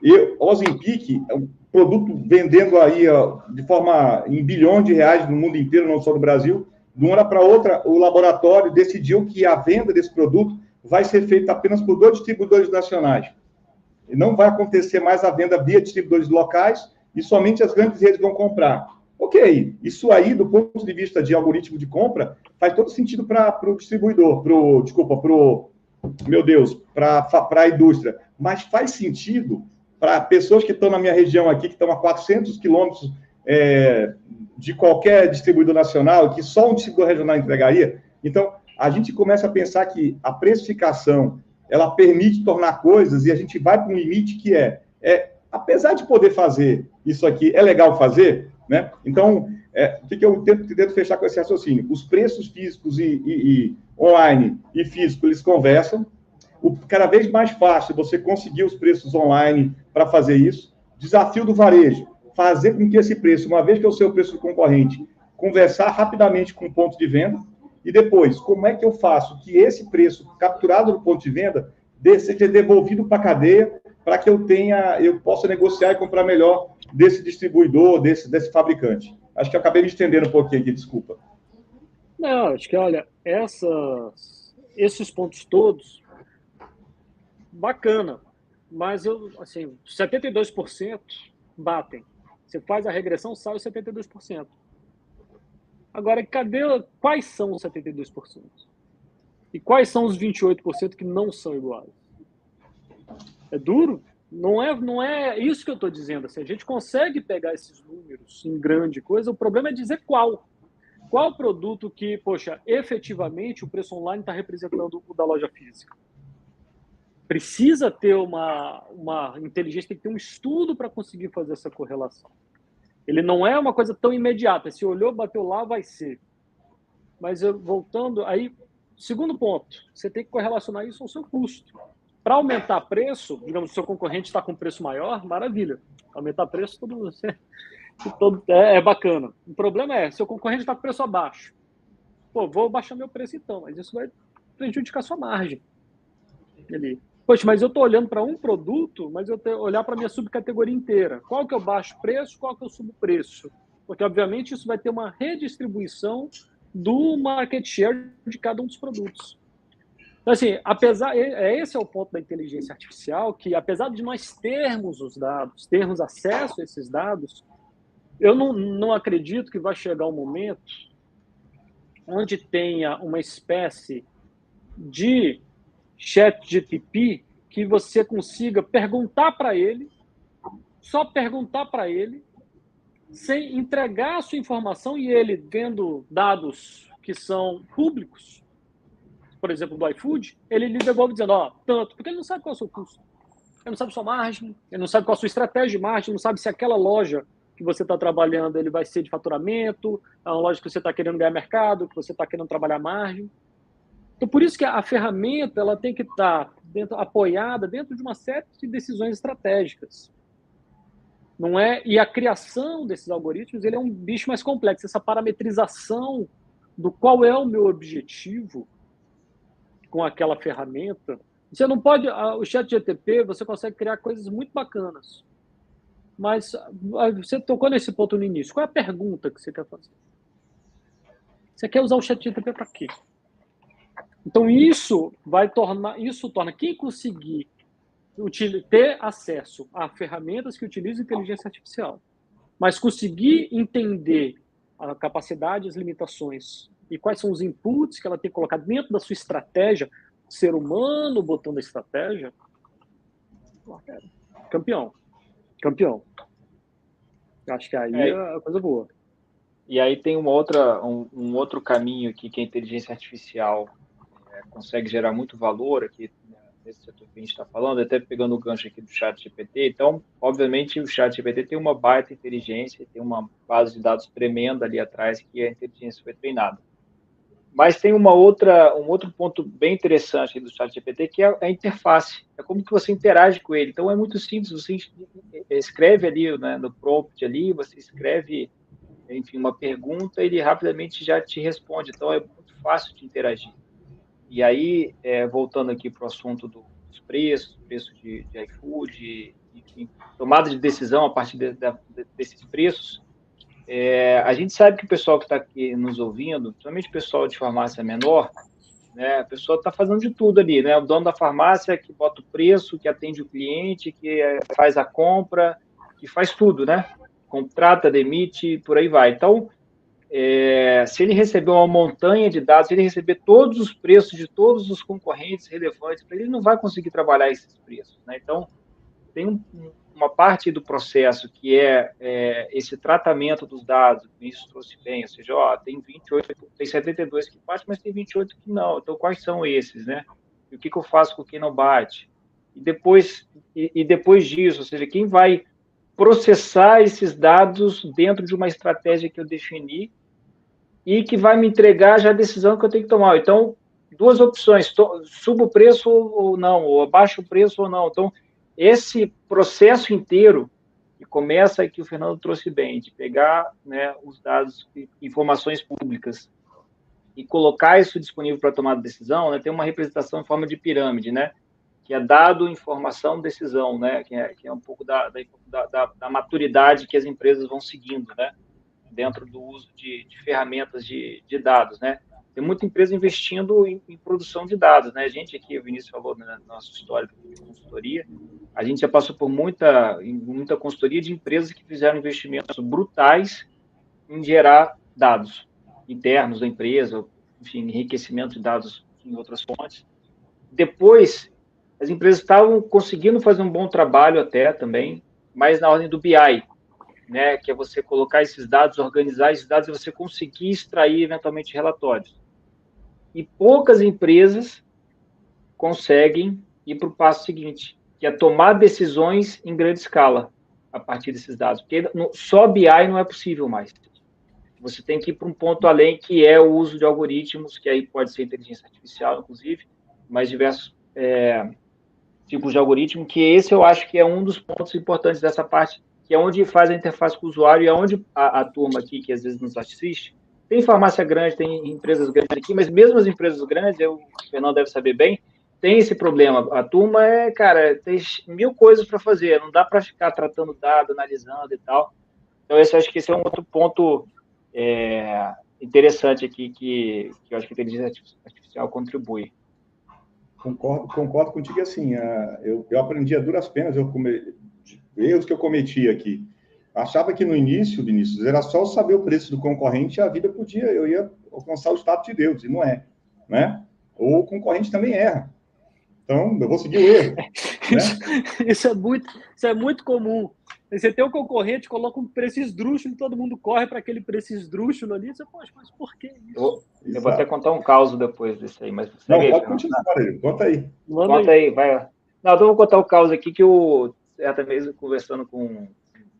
E Ozempic é um produto vendendo aí de forma em bilhões de reais no mundo inteiro, não só no Brasil. De uma hora para outra, o laboratório decidiu que a venda desse produto vai ser feita apenas por 2 distribuidores nacionais. E não vai acontecer mais a venda via distribuidores locais e somente as grandes redes vão comprar. Ok, isso aí, do ponto de vista de algoritmo de compra, faz todo sentido para o distribuidor, para a indústria. Mas faz sentido para pessoas que estão na minha região aqui, que estão a 400 quilômetros de qualquer distribuidor nacional, que só um distribuidor regional entregaria. Então, a gente começa a pensar que a precificação, ela permite tornar coisas, e a gente vai para um limite que apesar de poder fazer isso aqui, é legal fazer, né? Então, o que eu tento fechar com esse raciocínio? Os preços físicos e online e físico, eles conversam. Cada vez mais fácil você conseguir os preços online para fazer isso. Desafio do varejo, fazer com que esse preço, uma vez que é o seu preço do concorrente, conversar rapidamente com o ponto de venda. E depois, como é que eu faço que esse preço capturado no ponto de venda seja devolvido para a cadeia para que eu possa negociar e comprar melhor desse distribuidor, desse fabricante. Acho que eu acabei me estendendo um pouquinho aqui, desculpa. Não, acho que, olha, esses pontos todos, bacana, mas 72% batem. Você faz a regressão, sai os 72%. Agora, quais são os 72%? E quais são os 28% que não são iguais? É duro? Não é isso que eu estou dizendo. Assim, a gente consegue pegar esses números em grande coisa, o problema é dizer qual. Qual produto que, poxa, efetivamente o preço online está representando o da loja física? Precisa ter uma inteligência, tem que ter um estudo para conseguir fazer essa correlação. Ele não é uma coisa tão imediata. Se olhou, bateu lá, vai ser. Mas voltando aí, segundo ponto, você tem que correlacionar isso ao seu custo. Para aumentar preço, digamos, se o seu concorrente está com preço maior, maravilha. Aumentar preço, é bacana. O problema é, se o concorrente está com preço abaixo, pô, vou baixar meu preço então, mas isso vai prejudicar sua margem. Poxa, mas eu estou olhando para um produto, mas eu tenho que olhar para a minha subcategoria inteira. Qual que eu baixo preço, qual que eu subo preço? Porque, obviamente, isso vai ter uma redistribuição do market share de cada um dos produtos. Então, assim, esse é o ponto da inteligência artificial, que apesar de nós termos os dados, termos acesso a esses dados, eu não acredito que vai chegar um momento onde tenha uma espécie de ChatGPT que você consiga perguntar para ele, só perguntar para ele, sem entregar a sua informação e ele vendo dados que são públicos, por exemplo, do iFood, ele lhe devolve dizendo, tanto, porque ele não sabe qual é o seu custo, ele não sabe sua margem, ele não sabe qual a sua estratégia de margem, não sabe se aquela loja que você está trabalhando ele vai ser de faturamento, é uma loja que você está querendo ganhar mercado, que você está querendo trabalhar margem. Então, por isso que a ferramenta ela tem que estar apoiada dentro de uma série de decisões estratégicas. Não é? E a criação desses algoritmos ele é um bicho mais complexo. Essa parametrização do qual é o meu objetivo com aquela ferramenta. Você não pode... O ChatGPT, você consegue criar coisas muito bacanas. Mas você tocou nesse ponto no início. Qual é a pergunta que você quer fazer? Você quer usar o ChatGPT para quê? Então, isso torna quem conseguir ter acesso a ferramentas que utilizam inteligência artificial, mas conseguir entender a capacidade, as limitações e quais são os inputs que ela tem que colocar dentro da sua estratégia, ser humano botando a estratégia, campeão. Eu acho que aí é a coisa boa. E aí tem um outro caminho aqui que a inteligência artificial consegue gerar muito valor aqui nesse setor que a gente está falando, até pegando o gancho aqui do ChatGPT. Então, obviamente, o ChatGPT tem uma baita inteligência, tem uma base de dados tremenda ali atrás que a inteligência foi treinada. Mas tem um outro ponto bem interessante do ChatGPT, que é a interface. É como que você interage com ele. Então, é muito simples. Você escreve ali, né, no prompt ali, você escreve, enfim, uma pergunta, ele rapidamente já te responde. Então, é muito fácil de interagir. E aí, voltando aqui para o assunto dos preço de iFood, enfim, tomada de decisão a partir desses preços, a gente sabe que o pessoal que está aqui nos ouvindo, principalmente o pessoal de farmácia menor, né, a pessoa está fazendo de tudo ali, né? O dono da farmácia que bota o preço, que atende o cliente, que faz a compra, que faz tudo, né? Contrata, demite, por aí vai. Então, se ele receber uma montanha de dados, se ele receber todos os preços de todos os concorrentes relevantes, ele não vai conseguir trabalhar esses preços, né? Então, tem uma parte do processo que é esse tratamento dos dados, o Vinícius trouxe bem, ou seja, tem 72 que bate, mas tem 28 que não. Então, quais são esses, né? E o que eu faço com quem não bate? E depois disso, ou seja, quem vai processar esses dados dentro de uma estratégia que eu defini e que vai me entregar já a decisão que eu tenho que tomar. Então, duas opções, subo o preço ou não, ou abaixo o preço ou não. Então, esse processo inteiro, que começa, que o Fernando trouxe bem, de pegar, né, os dados, informações públicas, e colocar isso disponível para tomar decisão, né, tem uma representação em forma de pirâmide, né, que é dado, informação, decisão, né, que é um pouco da maturidade que as empresas vão seguindo, né, dentro do uso de ferramentas de dados, né. Tem muita empresa investindo em produção de dados, né. A gente aqui, o Vinícius falou na nossa história de consultoria, A gente já passou por muita consultoria de empresas que fizeram investimentos brutais em gerar dados internos da empresa, enfim, enriquecimento de dados em outras fontes. Depois, as empresas estavam conseguindo fazer um bom trabalho até também, mas na ordem do BI, né, que é você colocar esses dados, organizar esses dados e você conseguir extrair eventualmente relatórios. E poucas empresas conseguem ir para o passo seguinte, que é tomar decisões em grande escala a partir desses dados. Porque só BI não é possível mais. Você tem que ir para um ponto além, que é o uso de algoritmos, que aí pode ser inteligência artificial, inclusive, mas diversos tipos de algoritmo, que esse eu acho que é um dos pontos importantes dessa parte, que é onde faz a interface com o usuário e é onde a turma aqui, que às vezes nos assiste, tem farmácia grande, tem empresas grandes aqui, mas mesmo as empresas grandes, o Fernando deve saber bem, tem esse problema. A turma tem 1000 coisas para fazer, não dá para ficar tratando dado, analisando e tal. Então, acho que esse é um outro ponto interessante aqui, que eu acho que a inteligência artificial contribui. Concordo contigo, assim, eu aprendi a duras penas, erros que eu cometi aqui. Achava que no início, Vinícius, era só saber o preço do concorrente e a vida eu ia alcançar o estado de Deus, e não é, né? Ou o concorrente também erra. Então, eu vou seguir o erro. Né? Isso é muito comum. Você tem um concorrente, coloca um preço esdrúxulo e todo mundo corre para aquele preço esdrúxulo ali. Você, poxa, mas por que isso? Eu vou até contar um caso depois desse aí, mas não, pode continuar aí. Conta aí. Conta aí, vai. Não, então eu vou contar o caso aqui que certa vez conversando com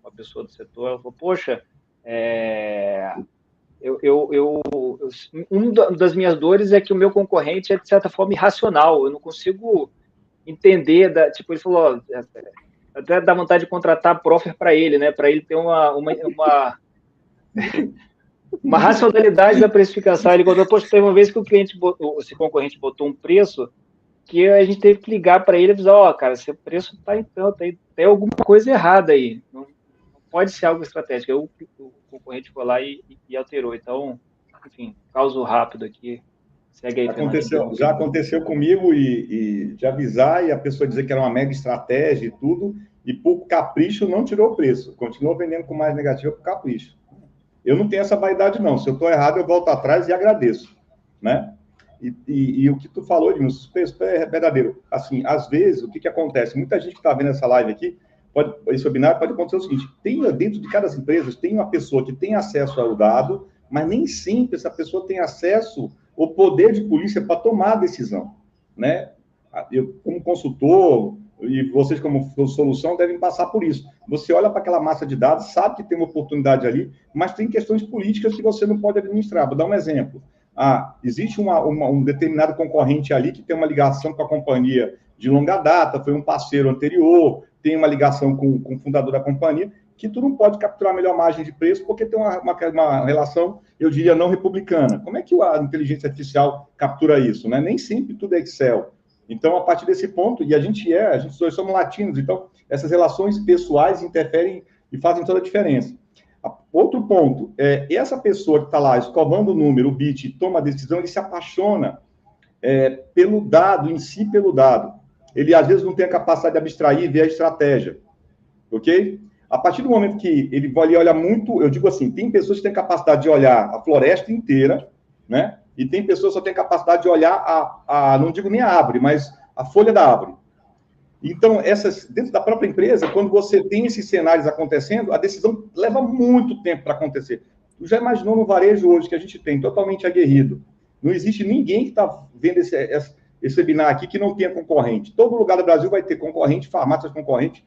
uma pessoa do setor, ela falou, poxa, uma das minhas dores é que o meu concorrente é, de certa forma, irracional. Eu não consigo entender, tipo, ele falou, até dá vontade de contratar a Proffer para ele, né? Para ele ter uma racionalidade da precificação. Ele contou, poxa, teve uma vez que esse concorrente botou um preço que a gente teve que ligar para ele e avisar, cara, esse preço está então, tem alguma coisa errada aí. Não pode ser algo estratégico. O concorrente foi lá e alterou. Então, enfim, caso rápido aqui. Segue aí, já aconteceu comigo e de avisar e a pessoa dizer que era uma mega estratégia e tudo, e por capricho não tirou o preço. Continuou vendendo com mais negativo por capricho. Eu não tenho essa vaidade, não. Se eu estou errado, eu volto atrás e agradeço. Né? E o que tu falou, Edmilson, é verdadeiro. Assim, às vezes, o que acontece? Muita gente que está vendo essa live aqui, esse webinar pode acontecer o seguinte, dentro de cada empresa, tem uma pessoa que tem acesso ao dado, mas nem sempre essa pessoa tem acesso ao poder de polícia para tomar a decisão, né? Eu, como consultor, e vocês como solução, devem passar por isso. Você olha para aquela massa de dados, sabe que tem uma oportunidade ali, mas tem questões políticas que você não pode administrar. Vou dar um exemplo. Existe um determinado concorrente ali que tem uma ligação com a companhia de longa data, foi um parceiro anterior, tem uma ligação com o fundador da companhia, que tu não pode capturar a melhor margem de preço porque tem uma relação, eu diria, não republicana. Como é que a inteligência artificial captura isso? Né? Nem sempre tudo é Excel. Então, a partir desse ponto, e a gente somos latinos, então essas relações pessoais interferem e fazem toda a diferença. Outro ponto, essa pessoa que está lá escovando o número, o bit, toma a decisão, ele se apaixona pelo dado, em si pelo dado. Ele, às vezes, não tem a capacidade de abstrair e ver a estratégia. Ok? A partir do momento que ele olha muito, eu digo assim, tem pessoas que têm capacidade de olhar a floresta inteira, né? E tem pessoas que só têm capacidade de olhar não digo nem a árvore, mas a folha da árvore. Então, dentro da própria empresa, quando você tem esses cenários acontecendo, a decisão leva muito tempo para acontecer. Tu já imaginou no varejo hoje que a gente tem totalmente aguerrido? Não existe ninguém que está vendo esse webinar aqui que não tenha concorrente. Todo lugar do Brasil vai ter concorrente, farmácias concorrentes,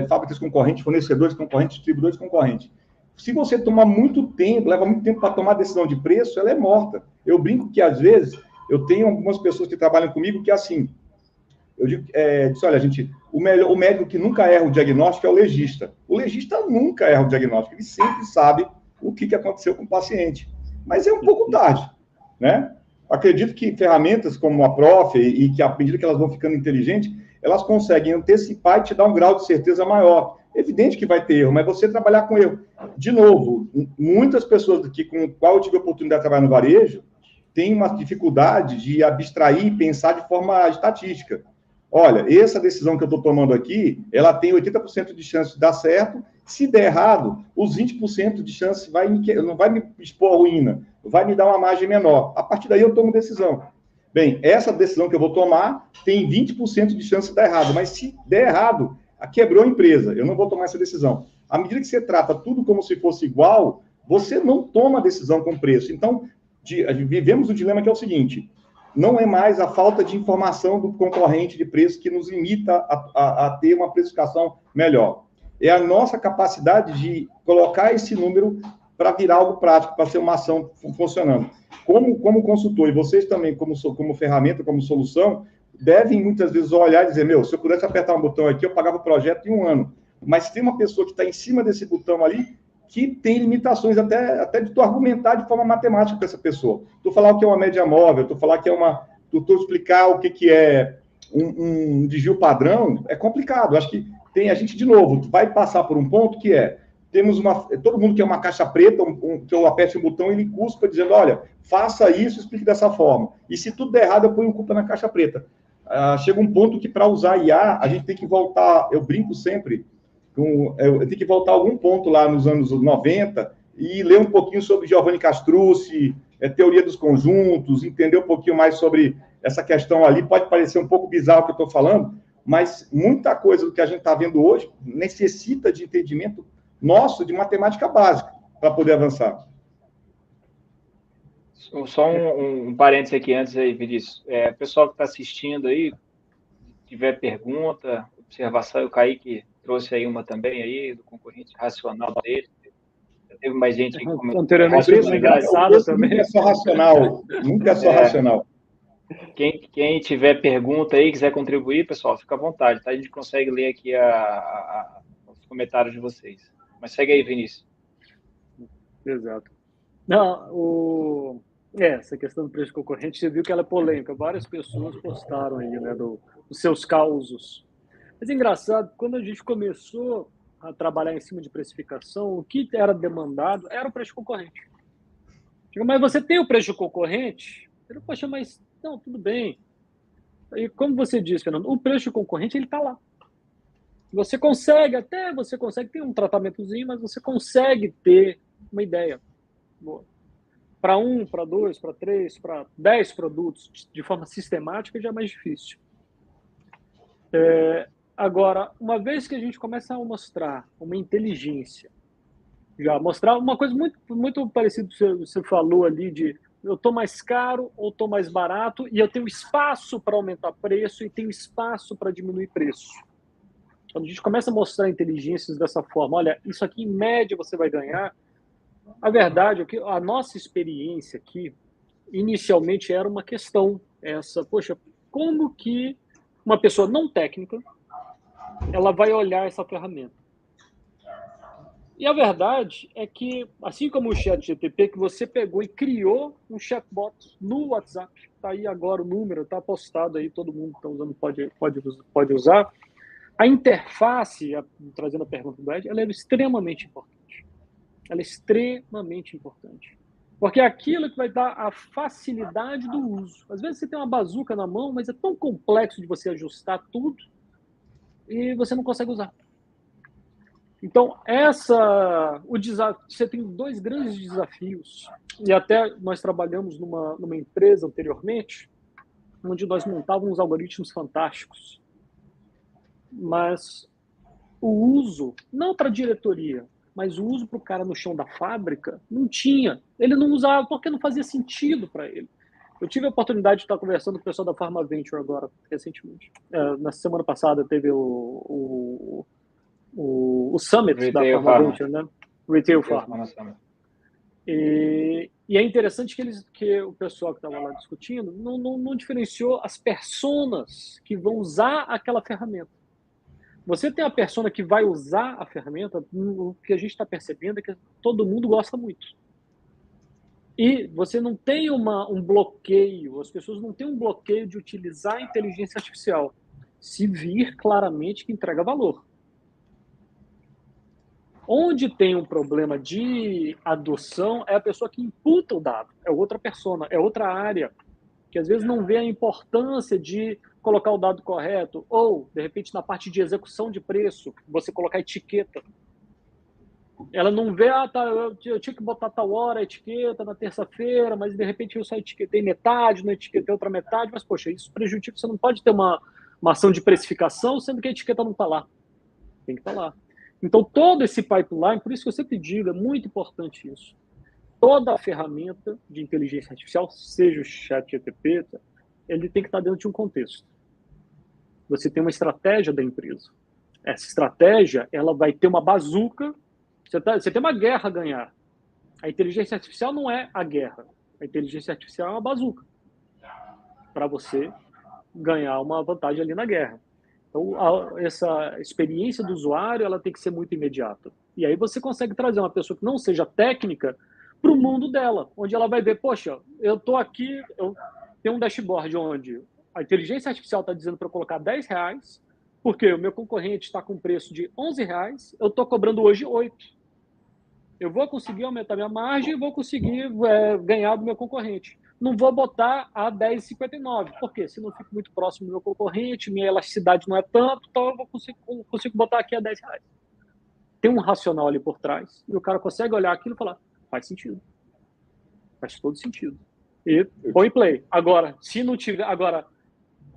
fábricas concorrentes, fornecedores concorrentes, distribuidores concorrentes. Se você tomar muito tempo, leva muito tempo para tomar decisão de preço, ela é morta. Eu brinco que, às vezes, eu tenho algumas pessoas que trabalham comigo que, assim, eu digo, olha, gente, o médico que nunca erra o diagnóstico é o legista. O legista nunca erra o diagnóstico, ele sempre sabe o que aconteceu com o paciente. Mas é um pouco tarde, né? Acredito que ferramentas como a Prof, e que à medida que elas vão ficando inteligentes, elas conseguem antecipar e te dar um grau de certeza maior. Evidente que vai ter erro, mas você trabalhar com erro. De novo, muitas pessoas aqui com o qual eu tive a oportunidade de trabalhar no varejo têm uma dificuldade de abstrair e pensar de forma estatística. olha, essa decisão que eu estou tomando aqui, ela tem 80% de chance de dar certo. Se der errado, os 20% de chance não vai me expor à ruína, vai me dar uma margem menor. A partir daí eu tomo decisão. Bem, essa decisão que eu vou tomar tem 20% de chance de dar errado, mas se der errado, quebrou a empresa, eu não vou tomar essa decisão. À medida que você trata tudo como se fosse igual, você não toma decisão com preço. Então, vivemos o dilema que é o seguinte: não é mais a falta de informação do concorrente de preço que nos limita a ter uma precificação melhor. É a nossa capacidade de colocar esse número para virar algo prático, para ser uma ação funcionando. Como consultor, e vocês também, como ferramenta, como solução, devem muitas vezes olhar e dizer, se eu pudesse apertar um botão aqui, eu pagava o projeto em 1 ano. Mas tem uma pessoa que está em cima desse botão ali, que tem limitações até de tu argumentar de forma matemática para essa pessoa. Tu falar o que é uma média móvel, tu falar que é tu explicar o que é um desvio padrão, é complicado. Acho que a gente, de novo, vai passar por um ponto que todo mundo quer uma caixa preta, que eu aperte um botão e ele cuspa dizendo, olha, faça isso, explique dessa forma. E se tudo der errado, eu ponho culpa na caixa preta. Chega um ponto que, para usar IA, a gente tem que voltar, eu brinco sempre, eu tenho que voltar a algum ponto lá nos anos 90 e ler um pouquinho sobre Giovanni Castrucci, teoria dos conjuntos, entender um pouquinho mais sobre essa questão ali. Pode parecer um pouco bizarro o que eu estou falando, mas muita coisa do que a gente está vendo hoje necessita de entendimento nosso de matemática básica para poder avançar. Só um parênteses aqui antes aí, Vinícius. Pessoal que está assistindo aí, se tiver pergunta, observação, o Kaique trouxe aí uma também aí, do concorrente racional dele. Já teve mais gente aí que comentou. Anteriormente, engraçado também. Nunca é só racional. Nunca é só racional. Quem tiver pergunta aí, quiser contribuir, pessoal, fica à vontade, tá? A gente consegue ler aqui os comentários de vocês. Mas segue aí, Vinícius. Exato. Não, essa questão do preço concorrente, você viu que ela é polêmica. Várias pessoas postaram aí, né, dos seus causos. Mas é engraçado, quando a gente começou a trabalhar em cima de precificação, o que era demandado era o preço concorrente. Mas você tem o preço concorrente? Eu, poxa, mas não, tudo bem. E como você disse, Fernando, o preço concorrente ele está lá. Você consegue ter um tratamentozinho, mas você consegue ter uma ideia. Para 1, para 2, para 3, para 10 produtos de forma sistemática já é mais difícil. Agora, uma vez que a gente começa a mostrar uma inteligência, já mostrar uma coisa muito, muito parecida que você falou ali de eu estou mais caro ou estou mais barato e eu tenho espaço para aumentar preço e tenho espaço para diminuir preço. Quando a gente começa a mostrar inteligências dessa forma, olha, isso aqui em média você vai ganhar. A verdade é que a nossa experiência aqui, inicialmente, era uma questão poxa, como que uma pessoa não técnica, ela vai olhar essa ferramenta? E a verdade é que, assim como o ChatGPT, que você pegou e criou um chatbot no WhatsApp, está aí agora o número, está postado aí, todo mundo que está usando pode usar. A interface, trazendo a pergunta do Ed, ela é extremamente importante. Ela é extremamente importante. Porque é aquilo que vai dar a facilidade do uso. Às vezes você tem uma bazuca na mão, mas é tão complexo de você ajustar tudo e você não consegue usar. Então, você tem 2 grandes desafios. E até nós trabalhamos numa empresa anteriormente, onde nós montávamos algoritmos fantásticos. Mas o uso, não para a diretoria, mas o uso para o cara no chão da fábrica, não tinha. Ele não usava porque não fazia sentido para ele. Eu tive a oportunidade de estar conversando com o pessoal da Pharma Venture agora, recentemente. Na semana passada teve o Summit Retail da Pharma Venture, né? Retail Pharma. E é interessante que o pessoal que estava lá discutindo não diferenciou as personas que vão usar aquela ferramenta. Você tem a persona que vai usar a ferramenta, o que a gente está percebendo é que todo mundo gosta muito. E você não tem um bloqueio, as pessoas não têm um bloqueio de utilizar a inteligência artificial, se vir claramente que entrega valor. Onde tem um problema de adoção é a pessoa que imputa o dado, é outra persona, é outra área, que às vezes não vê a importância de colocar o dado correto, ou, de repente, na parte de execução de preço, você colocar etiqueta. Ela não vê, eu tinha que botar tal hora a etiqueta na terça-feira, mas de repente eu só etiquetei metade, não etiquetei outra metade, mas, poxa, isso prejudica, você não pode ter uma ação de precificação, sendo que a etiqueta não está lá. Tem que estar lá. Então, todo esse pipeline, por isso que eu sempre digo, é muito importante isso. Toda a ferramenta de inteligência artificial, seja o ChatGPT, ele tem que estar dentro de um contexto. Você tem uma estratégia da empresa. Essa estratégia, ela vai ter uma bazuca. Você tem uma guerra a ganhar. A inteligência artificial não é a guerra. A inteligência artificial é uma bazuca para você ganhar uma vantagem ali na guerra. Então, essa experiência do usuário, ela tem que ser muito imediata. E aí você consegue trazer uma pessoa que não seja técnica para o mundo dela, onde ela vai ver, poxa, eu estou aqui, eu tenho um dashboard onde a inteligência artificial está dizendo para eu colocar R$10, porque o meu concorrente está com preço de R$11, eu estou cobrando hoje 8. Eu vou conseguir aumentar minha margem e vou conseguir ganhar do meu concorrente. Não vou botar a R$10,59. Por quê? Se não fico muito próximo do meu concorrente, minha elasticidade não é tanto, então eu consigo botar aqui a R$10. Tem um racional ali por trás, e o cara consegue olhar aquilo e falar, faz sentido. Faz todo sentido. E põe play. Agora, se não tiver... Agora,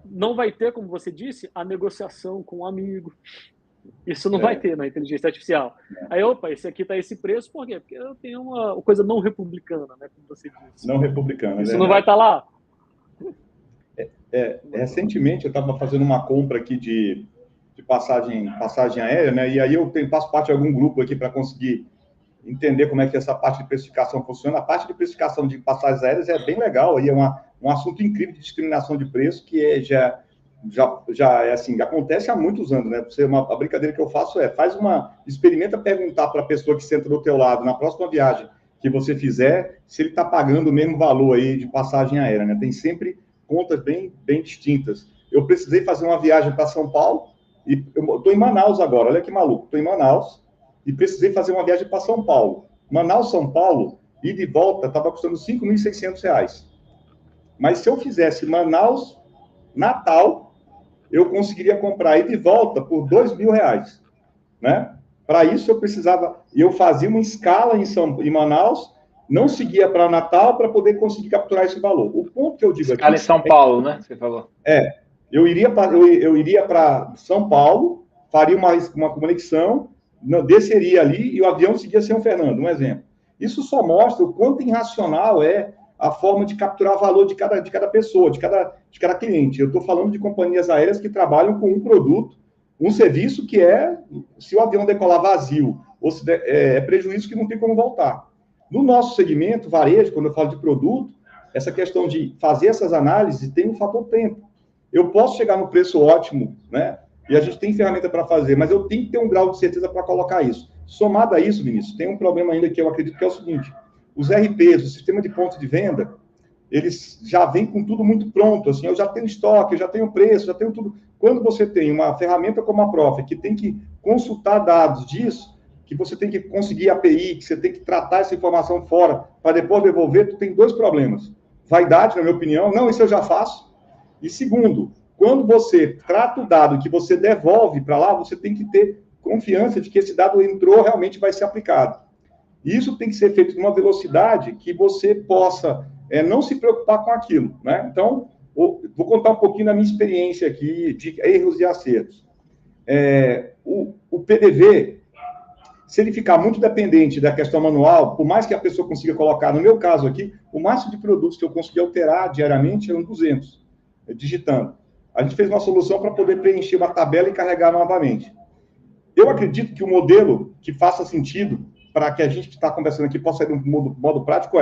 não vai ter, como você disse, a negociação com um amigo. Isso não vai ter na inteligência artificial. Aí, opa, esse aqui está esse preço, por quê? Porque eu tenho uma coisa não republicana, né? Como você disse. Não republicana. Isso não vai estar lá. Recentemente, eu estava fazendo uma compra aqui de passagem aérea, né? E aí eu faço parte de algum grupo aqui para conseguir entender como é que essa parte de precificação funciona. A parte de precificação de passagens aéreas é bem legal, aí é um assunto incrível de discriminação de preço, que já é assim, acontece há muitos anos, né? A brincadeira que eu faço experimenta perguntar para a pessoa que senta do teu lado, na próxima viagem que você fizer, se ele está pagando o mesmo valor aí de passagem aérea, né? Tem sempre contas bem distintas. Eu precisei fazer uma viagem para São Paulo, e eu estou em Manaus agora, olha que maluco, estou em Manaus, e precisei fazer uma viagem para São Paulo. Manaus, São Paulo, ida e volta, estava custando R$5.600. Mas se eu fizesse Manaus, Natal, eu conseguiria comprar ida e volta por R$2.000, né? Para isso eu precisava, eu fazia uma escala em Manaus, não seguia para Natal para poder conseguir capturar esse valor. O ponto que eu digo escala aqui... em São Paulo, né? Você falou. Eu iria para São Paulo, faria uma conexão, desceria ali e o avião seguia São Fernando, um exemplo. Isso só mostra o quanto irracional é a forma de capturar valor de cada pessoa, de cada cliente. Eu estou falando de companhias aéreas que trabalham com um produto, um serviço que se o avião decolar vazio, ou se é prejuízo que não tem como voltar. No nosso segmento, varejo, quando eu falo de produto, essa questão de fazer essas análises tem um fator tempo. Eu posso chegar no preço ótimo, né? E a gente tem ferramenta para fazer, mas eu tenho que ter um grau de certeza para colocar isso. Somado a isso, Vinícius, tem um problema ainda que eu acredito que é o seguinte: os RPs, o sistema de ponto de venda, eles já vêm com tudo muito pronto, assim, eu já tenho estoque, eu já tenho preço, já tenho tudo. Quando você tem uma ferramenta como a Prof, que tem que consultar dados disso, que você tem que conseguir API, que você tem que tratar essa informação fora para depois devolver, tu tem dois problemas. Vaidade, na minha opinião, não, isso eu já faço. E segundo, quando você trata o dado que você devolve para lá, você tem que ter confiança de que esse dado entrou, realmente vai ser aplicado. E isso tem que ser feito numa velocidade que você possa não se preocupar com aquilo, né? Então, vou contar um pouquinho da minha experiência aqui de erros e acertos. O PDV, se ele ficar muito dependente da questão manual, por mais que a pessoa consiga colocar, no meu caso aqui, o máximo de produtos que eu consegui alterar diariamente eram 200, digitando. A gente fez uma solução para poder preencher uma tabela e carregar novamente. Eu acredito que o modelo que faça sentido para que a gente que está conversando aqui possa ir de um modo prático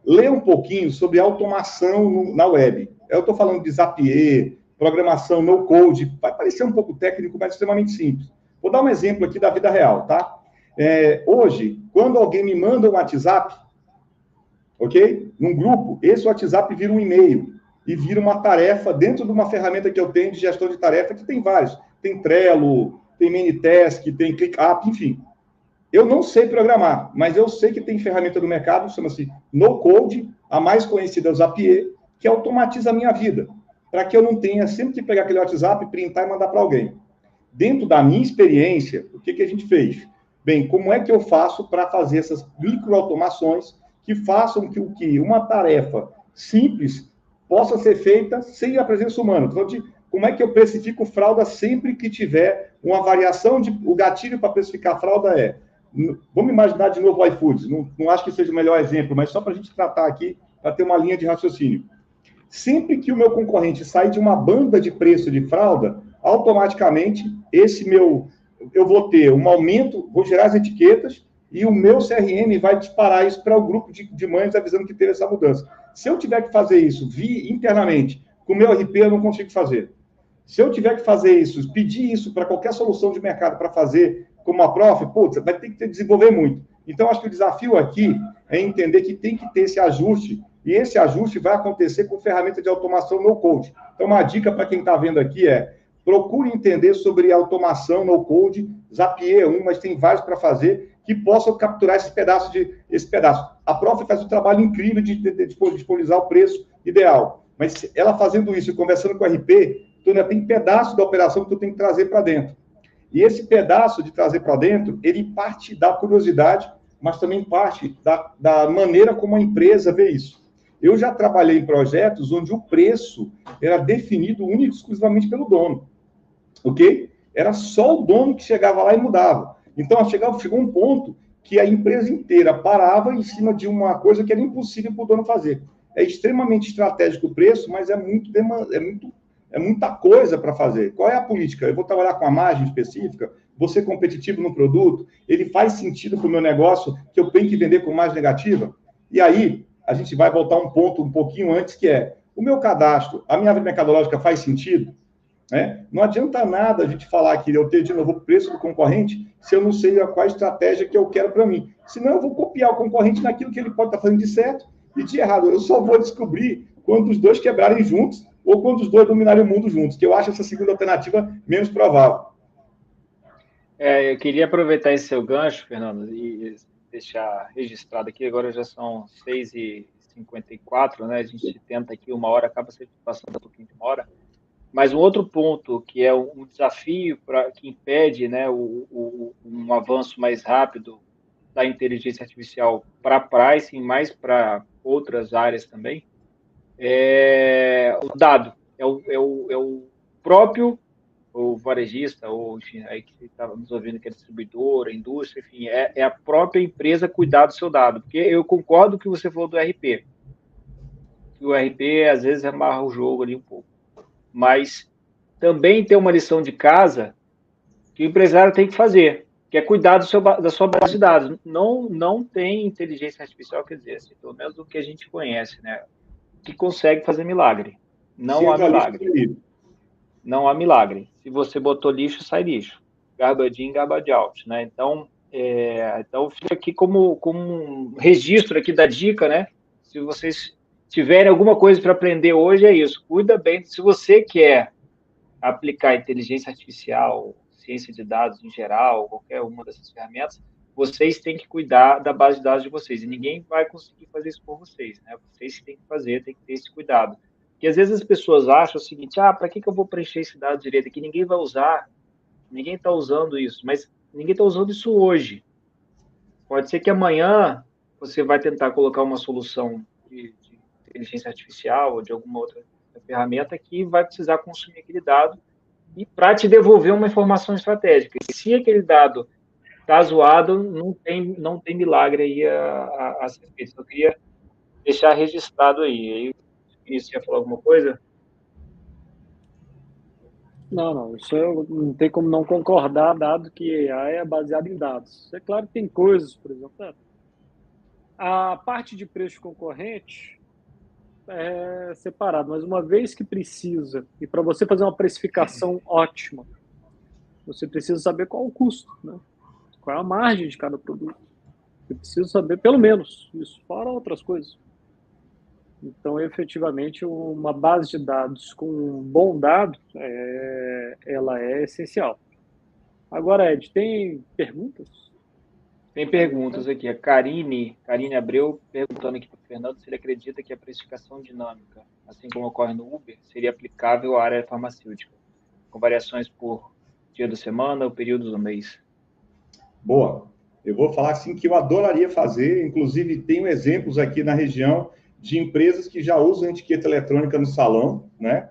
ler um pouquinho sobre automação na web. Eu estou falando de Zapier, programação no code, vai parecer um pouco técnico, mas extremamente simples. Vou dar um exemplo aqui da vida real, tá? Hoje, quando alguém me manda um WhatsApp, ok? Num grupo, esse WhatsApp vira um e-mail e vira uma tarefa dentro de uma ferramenta que eu tenho de gestão de tarefa, que tem vários. Tem Trello, tem Minitask, tem ClickUp, enfim. Eu não sei programar, mas eu sei que tem ferramenta do mercado, chama-se No Code, a mais conhecida é o Zapier, que automatiza a minha vida. para que eu não tenha sempre que pegar aquele WhatsApp, printar e mandar para alguém. Dentro da minha experiência, o que a gente fez? Bem, como é que eu faço para fazer essas microautomações que façam que uma tarefa simples possa ser feita sem a presença humana? Então, como é que eu precifico fralda sempre que tiver uma variação o gatilho para precificar a fralda vamos imaginar de novo o iFoods, não acho que seja o melhor exemplo, mas só para a gente tratar aqui, para ter uma linha de raciocínio. Sempre que o meu concorrente sai de uma banda de preço de fralda, automaticamente eu vou ter um aumento, vou gerar as etiquetas e o meu CRM vai disparar isso para o grupo de mães avisando que teve essa mudança. Se eu tiver que fazer isso internamente, com o meu RP eu não consigo fazer. Se eu tiver que fazer isso, pedir isso para qualquer solução de mercado para fazer como a Prof, vai ter que desenvolver muito. Então, acho que o desafio aqui é entender que tem que ter esse ajuste, e esse ajuste vai acontecer com ferramenta de automação no-code. Então, uma dica para quem está vendo aqui procure entender sobre automação no-code, Zapier é mas tem vários para fazer, que possam capturar esse pedaço. A Prof faz um trabalho incrível de disponibilizar o preço ideal, mas ela fazendo isso e conversando com o RP, tu ainda tem pedaço da operação que tu tem que trazer para dentro. E esse pedaço de trazer para dentro, ele parte da curiosidade, mas também parte da maneira como a empresa vê isso. Eu já trabalhei em projetos onde o preço era definido único e exclusivamente pelo dono. Ok? Era só o dono que chegava lá e mudava. Então, chegou um ponto que a empresa inteira parava em cima de uma coisa que era impossível para o dono fazer. É extremamente estratégico o preço, mas é muita coisa para fazer. Qual é a política? Eu vou trabalhar com a margem específica? Vou ser competitivo no produto? Ele faz sentido para o meu negócio que eu tenho que vender com margem negativa? E aí, a gente vai voltar um ponto um pouquinho antes, que é o meu cadastro, a minha árvore mercadológica faz sentido? Não adianta nada a gente falar que eu tenho de novo o preço do concorrente se eu não sei qual a estratégia que eu quero para mim. Senão eu vou copiar o concorrente naquilo que ele pode estar fazendo de certo e de errado. Eu só vou descobrir quando os dois quebrarem juntos ou quando os dois dominarem o mundo juntos, que eu acho essa segunda alternativa menos provável. Eu queria aproveitar esse seu gancho, Fernando, e deixar registrado aqui, agora já são 6h54, né? A gente tenta aqui 1 hora, acaba sempre passando um pouquinho de 1 hora. Mas um outro ponto que é um desafio que impede, né, um avanço mais rápido da inteligência artificial para pricing, mais para outras áreas também, é o dado. É o próprio ou varejista, ou enfim, aí que estava nos ouvindo que é distribuidora, indústria, enfim, é a própria empresa cuidar do seu dado. Porque eu concordo que você falou do RP, que o RP às vezes amarra o jogo ali um pouco. Mas também tem uma lição de casa que o empresário tem que fazer, que é cuidar da sua base de dados. Não tem inteligência artificial, quer dizer, assim, pelo menos do que a gente conhece, né, que consegue fazer milagre. Não há milagre. Não há milagre. Se você botou lixo, sai lixo. Garbage in, garbage out, né? Então fica aqui como um registro aqui da dica, né? Se vocês tiverem alguma coisa para aprender hoje, é isso. Cuida bem. Se você quer aplicar inteligência artificial, ciência de dados em geral, qualquer uma dessas ferramentas, vocês têm que cuidar da base de dados de vocês. E ninguém vai conseguir fazer isso por vocês, né? Vocês têm que fazer, têm que ter esse cuidado. Porque às vezes as pessoas acham o seguinte, para que eu vou preencher esse dado direito aqui? Ninguém vai usar, ninguém está usando isso, mas ninguém está usando isso hoje. Pode ser que amanhã você vai tentar colocar uma solução de inteligência artificial ou de alguma outra ferramenta que vai precisar consumir aquele dado e para te devolver uma informação estratégica. E se aquele dado está zoado, não tem milagre aí a ser feito. Eu queria deixar registrado aí. Você ia falar alguma coisa? Não, isso não tem como não concordar, dado que AI é baseado em dados. É claro que tem coisas, por exemplo, a parte de preço concorrente é separado, mas uma vez que precisa, e para você fazer uma precificação ótima, você precisa saber qual o custo, né? Qual é a margem de cada produto. Você precisa saber, pelo menos, isso, fora outras coisas. Então, efetivamente, uma base de dados com um bom dado, ela é essencial. Agora, Ed, tem perguntas? Tem perguntas aqui. A Karine Abreu perguntando aqui para o Fernando se ele acredita que a precificação dinâmica, assim como ocorre no Uber, seria aplicável à área farmacêutica, com variações por dia da semana ou períodos do mês. Boa. Eu vou falar assim que eu adoraria fazer, inclusive tenho exemplos aqui na região de empresas que já usam etiqueta eletrônica no salão, né?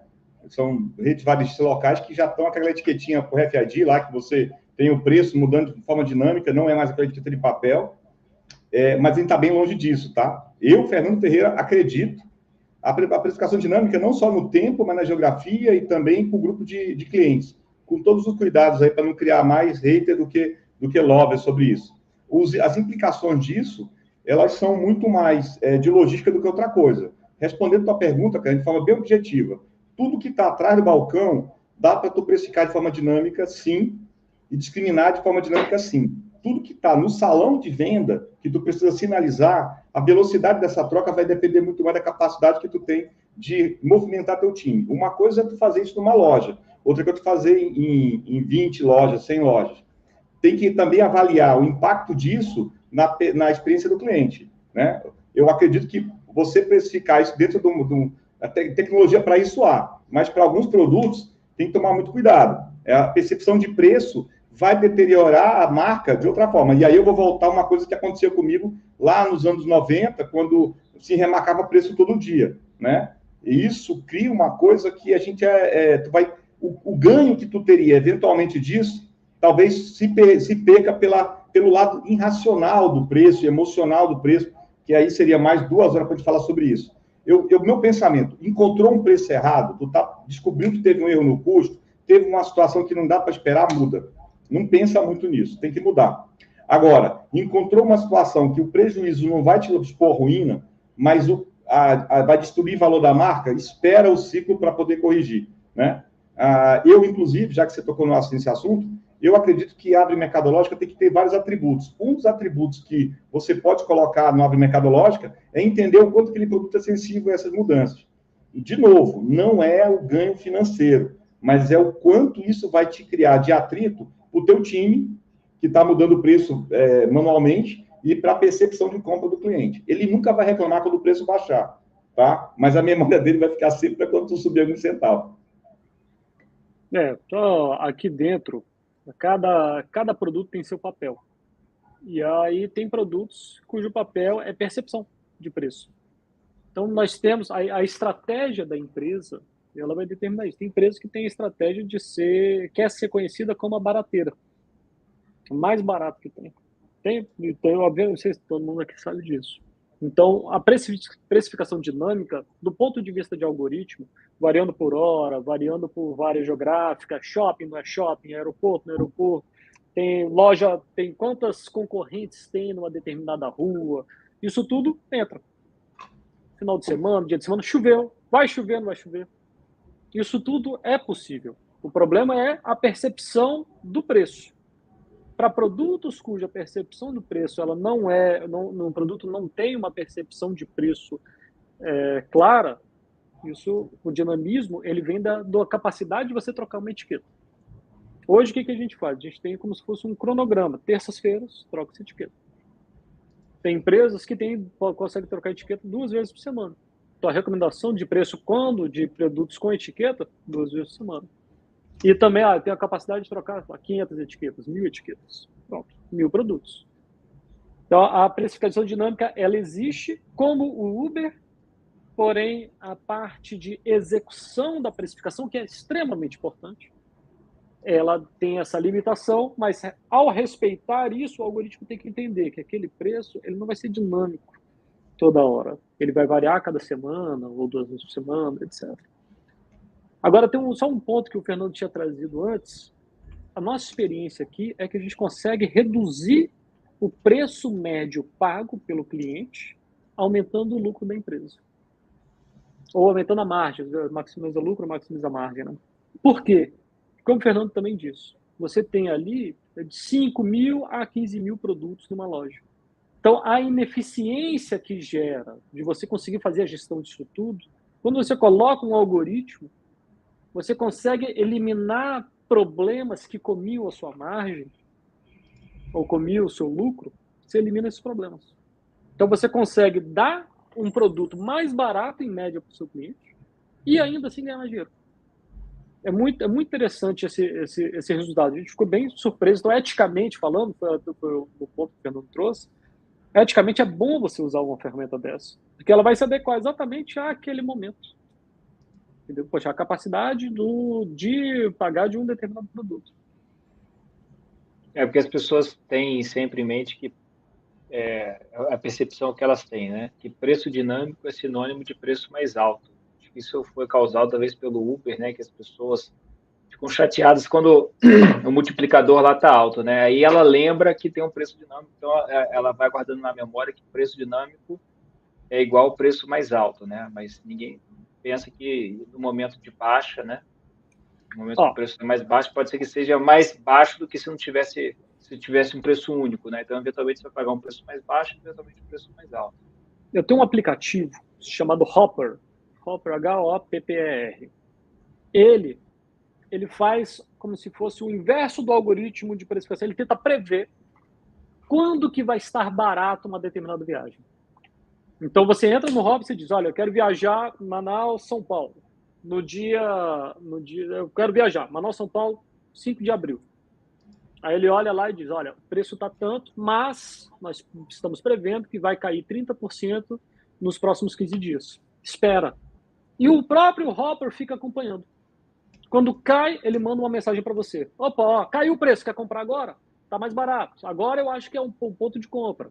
São redes varejistas locais que já estão aquela etiquetinha por RFID lá, que você tem o preço mudando de forma dinâmica, não é mais aquela etiqueta de papel, mas a gente está bem longe disso, tá? Eu, Fernando Ferreira, acredito a precificação dinâmica não só no tempo, mas na geografia e também para o grupo de clientes, com todos os cuidados aí para não criar mais hater do que lover sobre isso. As implicações disso, elas são muito mais de logística do que outra coisa. Respondendo a tua pergunta, cara, de forma bem objetiva, tudo que está atrás do balcão dá para tu precificar de forma dinâmica, sim, e discriminar de forma dinâmica, sim. Tudo que está no salão de venda, que tu precisa sinalizar, a velocidade dessa troca vai depender muito mais da capacidade que tu tem de movimentar teu time. Uma coisa é tu fazer isso numa loja, outra coisa é tu fazer em 20 lojas, 100 lojas. Tem que também avaliar o impacto disso na experiência do cliente, né? Eu acredito que você precificar isso dentro da tecnologia para isso há, mas para alguns produtos tem que tomar muito cuidado. A percepção de preço vai deteriorar a marca de outra forma. E aí eu vou voltar a uma coisa que aconteceu comigo lá nos anos 90, quando se remarcava preço todo dia, né? E isso cria uma coisa que a gente o ganho que tu teria eventualmente disso, talvez se perca pelo lado irracional do preço, emocional do preço, que aí seria mais 2 horas para a gente falar sobre isso. Meu pensamento, encontrou um preço errado, tu tá descobrindo que teve um erro no custo, teve uma situação que não dá para esperar, muda. Não pensa muito nisso, tem que mudar. Agora, encontrou uma situação que o prejuízo não vai te expor ruína, mas vai destruir o valor da marca, espera o ciclo para poder corrigir, né? Eu, inclusive, já que você tocou nesse assunto, eu acredito que a árvore mercadológica tem que ter vários atributos. Um dos atributos que você pode colocar na árvore mercadológica é entender o quanto aquele produto é sensível a essas mudanças. De novo, não é o ganho financeiro, mas é o quanto isso vai te criar de atrito para o teu time, que está mudando o preço manualmente, e para a percepção de compra do cliente. Ele nunca vai reclamar quando o preço baixar, tá? Mas a memória dele vai ficar sempre para quando tu subir algum centavo. Então, aqui dentro, cada produto tem seu papel. E aí tem produtos cujo papel é percepção de preço. Então, nós temos a estratégia da empresa, ela vai determinar isso. Tem empresas que têm a estratégia quer ser conhecida como a barateira. O mais barato que tem. Então, obviamente, não sei se todo mundo aqui sabe disso. Então, a precificação dinâmica, do ponto de vista de algoritmo, variando por hora, variando por área geográfica, shopping não é shopping, aeroporto não é aeroporto, tem loja, tem quantas concorrentes tem numa determinada rua, isso tudo entra. Final de semana, dia de semana, choveu, vai chover, não vai chover. Isso tudo é possível. O problema é a percepção do preço. Para produtos cuja percepção do preço ela o produto não tem uma percepção de preço clara, o dinamismo ele vem da capacidade de você trocar uma etiqueta. Hoje o que a gente faz? A gente tem como se fosse um cronograma. Terças-feiras troca essa etiqueta. Tem empresas que conseguem trocar etiqueta 2 vezes por semana. Então a recomendação de preço de produtos com etiqueta 2 vezes por semana. E também tem a capacidade de trocar 500 etiquetas, 1000 etiquetas. Pronto, 1000 produtos. Então, a precificação dinâmica, ela existe como o Uber, porém, a parte de execução da precificação, que é extremamente importante, ela tem essa limitação, mas ao respeitar isso, o algoritmo tem que entender que aquele preço ele não vai ser dinâmico toda hora. Ele vai variar a cada semana, ou 2 vezes por semana, etc. Agora, tem só um ponto que o Fernando tinha trazido antes. A nossa experiência aqui é que a gente consegue reduzir o preço médio pago pelo cliente, aumentando o lucro da empresa. Ou aumentando a margem, maximiza o lucro, maximiza a margem. Né? Por quê? Como o Fernando também disse, você tem ali de 5 mil a 15 mil produtos numa loja. Então, a ineficiência que gera de você conseguir fazer a gestão disso tudo, quando você coloca um algoritmo, você consegue eliminar problemas que comiam a sua margem ou comiam o seu lucro você elimina esses problemas. Então, você consegue dar um produto mais barato, em média, para o seu cliente e ainda assim ganhar mais dinheiro. É muito interessante esse resultado. A gente ficou bem surpreso. Então, eticamente falando, foi o ponto que o Fernando trouxe, eticamente é bom você usar uma ferramenta dessa, porque ela vai se adequar exatamente àquele momento. Entendeu? Poxa, a capacidade de pagar de um determinado produto. Porque as pessoas têm sempre em mente que a percepção que elas têm, né? Que preço dinâmico é sinônimo de preço mais alto. Acho que isso foi causado talvez pelo Uber, né? Que as pessoas ficam chateadas quando o multiplicador lá está alto, né? Aí ela lembra que tem um preço dinâmico, então ela vai guardando na memória que o preço dinâmico é igual ao preço mais alto, né? Mas ninguém pensa que no momento de baixa, né? No momento que o preço é mais baixo, pode ser que seja mais baixo do que se tivesse um preço único, né? Então, eventualmente, você vai pagar um preço mais baixo e, eventualmente, um preço mais alto. Eu tenho um aplicativo chamado Hopper, Hopper. Ele faz como se fosse o inverso do algoritmo de precificação. Ele tenta prever quando que vai estar barato uma determinada viagem. Então, você entra no Hopper e diz, olha, eu quero viajar Manaus, São Paulo. No dia, eu quero viajar Manaus, São Paulo, 5 de abril. Aí ele olha lá e diz, olha, o preço está tanto, mas nós estamos prevendo que vai cair 30% nos próximos 15 dias. Espera. E o próprio Hopper fica acompanhando. Quando cai, ele manda uma mensagem para você. Opa, ó, caiu o preço, quer comprar agora? Está mais barato. Agora eu acho que é um ponto de compra.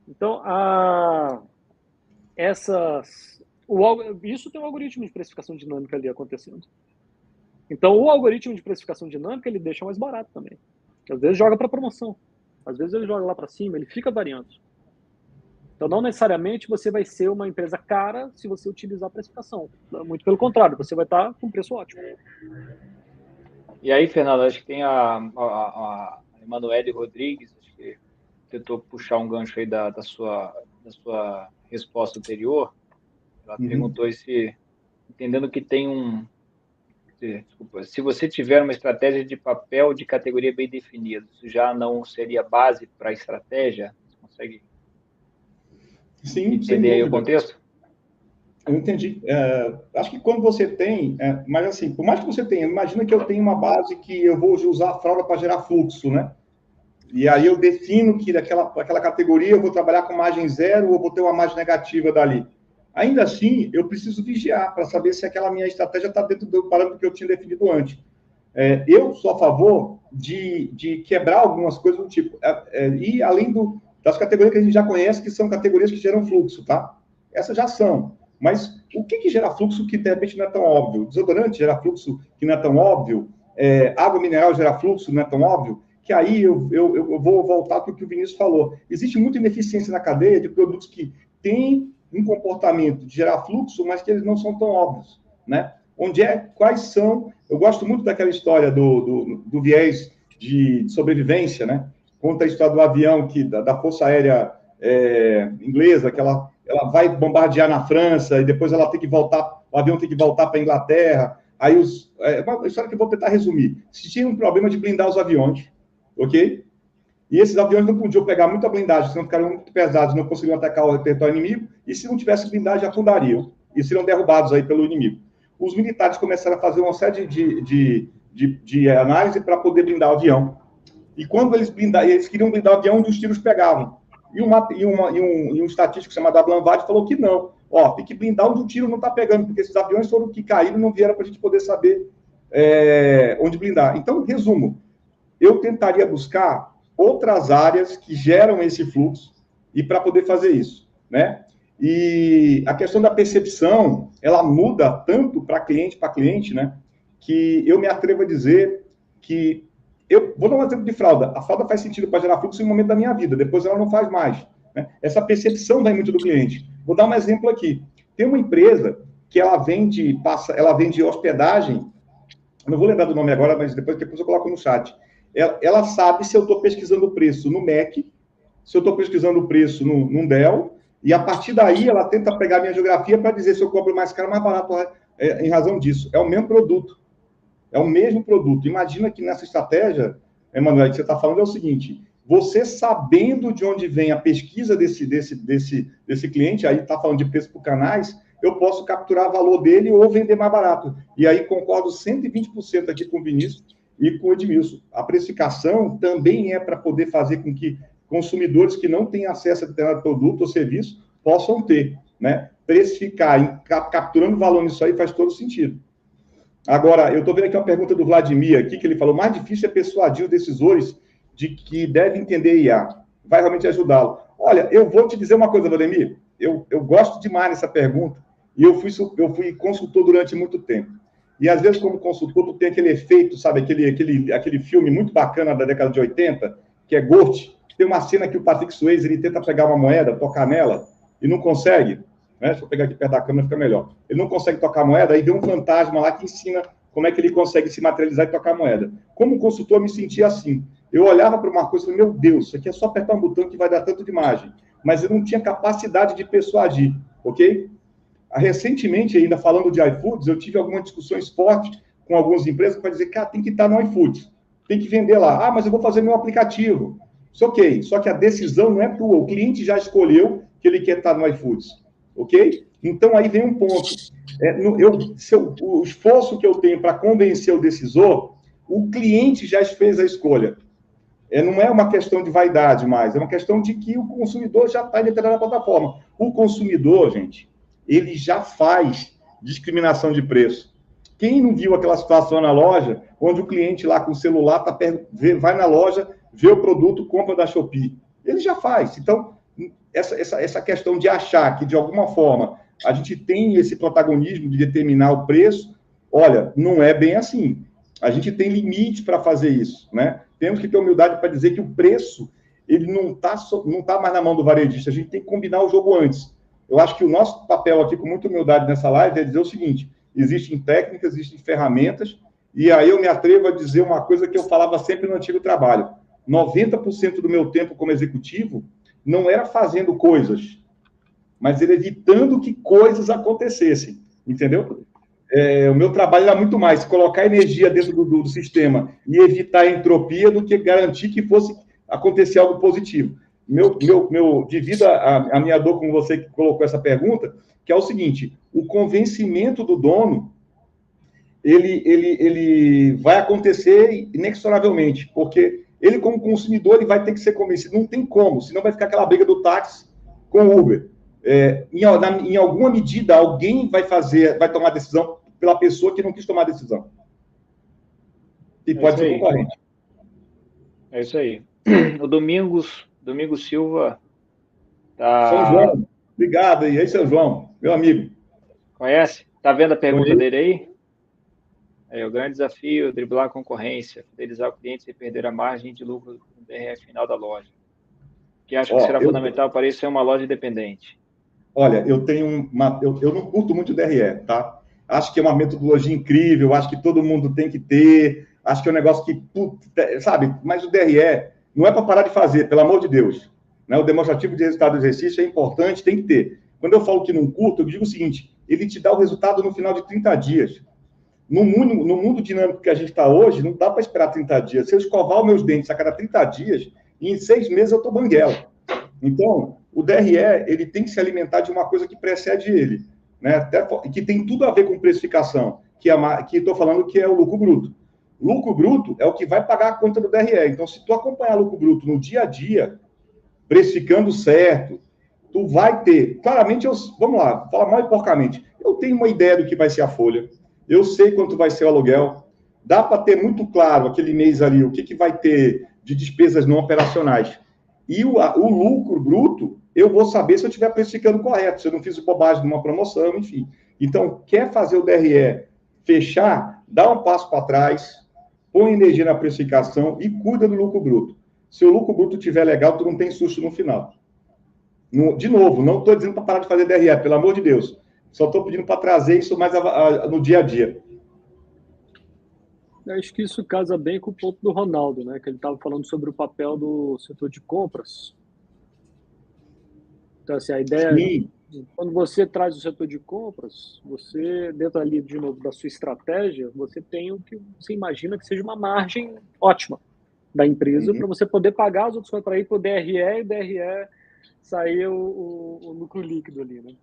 Então, isso tem um algoritmo de precificação dinâmica ali acontecendo. Então, o algoritmo de precificação dinâmica, ele deixa mais barato também. Às vezes joga para promoção. Às vezes ele joga lá para cima, ele fica variando. Então, não necessariamente você vai ser uma empresa cara se você utilizar a precificação. Muito pelo contrário, você vai estar com um preço ótimo. E aí, Fernando, acho que tem a Emanuele Rodrigues, acho que tentou puxar um gancho aí da sua resposta anterior. Ela perguntou entendendo que tem desculpa, se você tiver uma estratégia de papel de categoria bem definida, isso já não seria base para a estratégia? Você consegue entender aí o contexto? Eu entendi. Acho que quando você tem... mas assim, por mais que você tenha, imagina que eu tenho uma base que eu vou usar a fralda para gerar fluxo, né? E aí eu defino que daquela categoria eu vou trabalhar com margem zero ou vou ter uma margem negativa dali. Ainda assim, eu preciso vigiar para saber se aquela minha estratégia está dentro do parâmetro que eu tinha definido antes. Eu sou a favor de quebrar algumas coisas do tipo. E além das categorias que a gente já conhece, que são categorias que geram fluxo, tá? Essas já são. Mas o que gera fluxo que, de repente, não é tão óbvio? Desodorante gera fluxo que não é tão óbvio? Água mineral gera fluxo, não é tão óbvio? Que aí eu vou voltar para o que o Vinícius falou. Existe muita ineficiência na cadeia de produtos que têm um comportamento de gerar fluxo, mas que eles não são tão óbvios, né? Quais são... Eu gosto muito daquela história do viés de sobrevivência, né? Conta a história do avião da Força Aérea inglesa, que ela vai bombardear na França e depois ela tem que voltar, o avião tem que voltar para a Inglaterra. Aí é uma história que eu vou tentar resumir. Se tinha um problema de blindar os aviões, ok? E esses aviões não podiam pegar muita blindagem, senão ficariam muito pesados, não conseguiriam atacar o território inimigo, e se não tivesse blindagem, afundariam, e seriam derrubados aí pelo inimigo. Os militares começaram a fazer uma série de análise para poder blindar o avião. E quando eles queriam blindar o avião, onde os tiros pegavam. E um estatístico chamado Ablanvad falou que não. Tem que blindar onde o tiro não está pegando, porque esses aviões foram que caíram e não vieram para a gente poder saber onde blindar. Então, resumo, eu tentaria buscar outras áreas que geram esse fluxo e para poder fazer isso, né? E a questão da percepção, ela muda tanto para cliente, né? Que eu me atrevo a dizer que eu vou dar um exemplo de fralda. A fralda faz sentido para gerar fluxo em um momento da minha vida, depois ela não faz mais, né? Essa percepção vem muito do cliente. Vou dar um exemplo aqui. Tem uma empresa que ela vende hospedagem, não vou lembrar do nome agora, mas depois eu coloco no chat. Ela sabe se eu estou pesquisando o preço no MEC, se eu estou pesquisando o preço no Dell, e a partir daí ela tenta pegar minha geografia para dizer se eu cobro mais caro ou mais barato em razão disso. É o mesmo produto. É o mesmo produto. Imagina que nessa estratégia, Emanuel, que você está falando é o seguinte, você sabendo de onde vem a pesquisa desse cliente, aí está falando de preço por canais, eu posso capturar valor dele ou vender mais barato. E aí concordo 120% aqui com o Vinícius e com o Edmilson. A precificação também é para poder fazer com que consumidores que não têm acesso a determinado produto ou serviço possam ter, né? Precificar, capturando valor nisso aí faz todo sentido. Agora, eu estou vendo aqui uma pergunta do Vladimir aqui, que ele falou, mais difícil é persuadir os decisores de que devem entender IA. Vai realmente ajudá-lo. Olha, eu vou te dizer uma coisa, Vladimir, eu gosto demais dessa pergunta, e eu fui consultor durante muito tempo. E, às vezes, como consultor, tu tem aquele efeito, sabe, aquele filme muito bacana da década de 80, que é Ghost. Tem uma cena que o Patrick Swayze, ele tenta pegar uma moeda, tocar nela, e não consegue. Né? Deixa eu pegar aqui perto da câmera, fica melhor. Ele não consegue tocar a moeda, aí vem um fantasma lá que ensina como é que ele consegue se materializar e tocar a moeda. Como consultor, eu me sentia assim. Eu olhava para uma coisa e falei, meu Deus, isso aqui é só apertar um botão que vai dar tanto de imagem. Mas eu não tinha capacidade de persuadir, ok? Recentemente, ainda falando de iFoods, eu tive algumas discussões fortes com algumas empresas para dizer, cara, tem que estar no iFoods, tem que vender lá. Ah, mas eu vou fazer meu aplicativo. Isso ok, só que a decisão não é tua, o cliente já escolheu que ele quer estar no iFoods, ok? Então, aí vem um ponto. O esforço que eu tenho para convencer o decisor, o cliente já fez a escolha. Não é uma questão de vaidade mais, é uma questão de que o consumidor já está em determinada plataforma. O consumidor, gente, ele já faz discriminação de preço. Quem não viu aquela situação na loja, onde o cliente lá com o celular vai na loja, vê o produto, compra da Shopee? Ele já faz. Então, essa questão de achar que, de alguma forma, a gente tem esse protagonismo de determinar o preço, olha, não é bem assim. A gente tem limite para fazer isso, né? Temos que ter humildade para dizer que o preço, ele não tá mais na mão do varejista, a gente tem que combinar o jogo antes. Eu acho que o nosso papel aqui, com muita humildade nessa live, é dizer o seguinte, existem técnicas, existem ferramentas, e aí eu me atrevo a dizer uma coisa que eu falava sempre no antigo trabalho. 90% do meu tempo como executivo não era fazendo coisas, mas era evitando que coisas acontecessem, entendeu? O meu trabalho era muito mais colocar energia dentro do sistema e evitar a entropia do que garantir que fosse acontecer algo positivo. Devido à minha dor com você que colocou essa pergunta, que é o seguinte, o convencimento do dono, ele vai acontecer inexoravelmente, porque ele, como consumidor, ele vai ter que ser convencido. Não tem como, senão vai ficar aquela briga do táxi com o Uber. Em alguma medida, alguém vai tomar decisão pela pessoa que não quis tomar decisão. E pode ser concorrente. É isso aí. O Domingos Silva tá... São João, obrigado aí. São João, meu amigo. Conhece? Tá vendo a pergunta dele aí? O grande desafio é driblar a concorrência, fidelizar o cliente sem perder a margem de lucro no DRE final da loja. Que acho que será fundamental para isso é uma loja independente. Olha, eu não curto muito o DRE, tá? Acho que é uma metodologia incrível, acho que todo mundo tem que ter, acho que é um negócio que, sabe, mas o DRE não é para parar de fazer, pelo amor de Deus. Né? O demonstrativo de resultado do exercício é importante, tem que ter. Quando eu falo que não curto, eu digo o seguinte, ele te dá o resultado no final de 30 dias. No mundo dinâmico que a gente está hoje, não dá para esperar 30 dias. Se eu escovar os meus dentes a cada 30 dias, em 6 meses eu estou banguela. Então, o DRE, ele tem que se alimentar de uma coisa que precede ele, né? Que tem tudo a ver com precificação, que estou falando que é o lucro bruto. Lucro bruto é o que vai pagar a conta do DRE. Então, se tu acompanhar lucro bruto no dia a dia, precificando certo, tu vai ter... Claramente, vamos lá, fala mal e porcamente. Eu tenho uma ideia do que vai ser a folha, eu sei quanto vai ser o aluguel, dá para ter muito claro aquele mês ali, o que vai ter de despesas não operacionais. E o lucro bruto, eu vou saber se eu estiver precificando correto, se eu não fiz bobagem numa promoção, enfim. Então, quer fazer o DRE fechar, dá um passo para trás, põe energia na precificação e cuida do lucro bruto. Se o lucro bruto estiver legal, tu não tem susto no final. De novo, não estou dizendo para parar de fazer DRE, pelo amor de Deus. Só estou pedindo para trazer isso mais no dia a dia. Eu acho que isso casa bem com o ponto do Ronaldo, né? Que ele estava falando sobre o papel do setor de compras. Então, assim, a ideia é, quando você traz o setor de compras, você, dentro ali, de novo, da sua estratégia, você tem o que você imagina que seja uma margem ótima. da empresa para você poder pagar as outras coisas para ir para o DRE e o DRE sair o lucro líquido ali, né?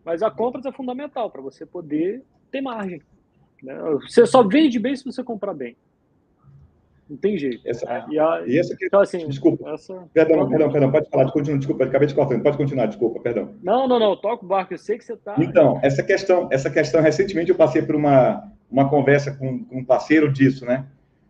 Mas a compras é fundamental para você poder ter margem, né? Você só vende bem se você comprar bem. Não tem jeito. Então, assim, desculpa. Perdão, pode falar, desculpa, acabei de cortar, pode continuar, desculpa, perdão. Não, toca o barco, eu sei que você está... Então, essa questão, recentemente eu passei por uma conversa com um parceiro disso, né?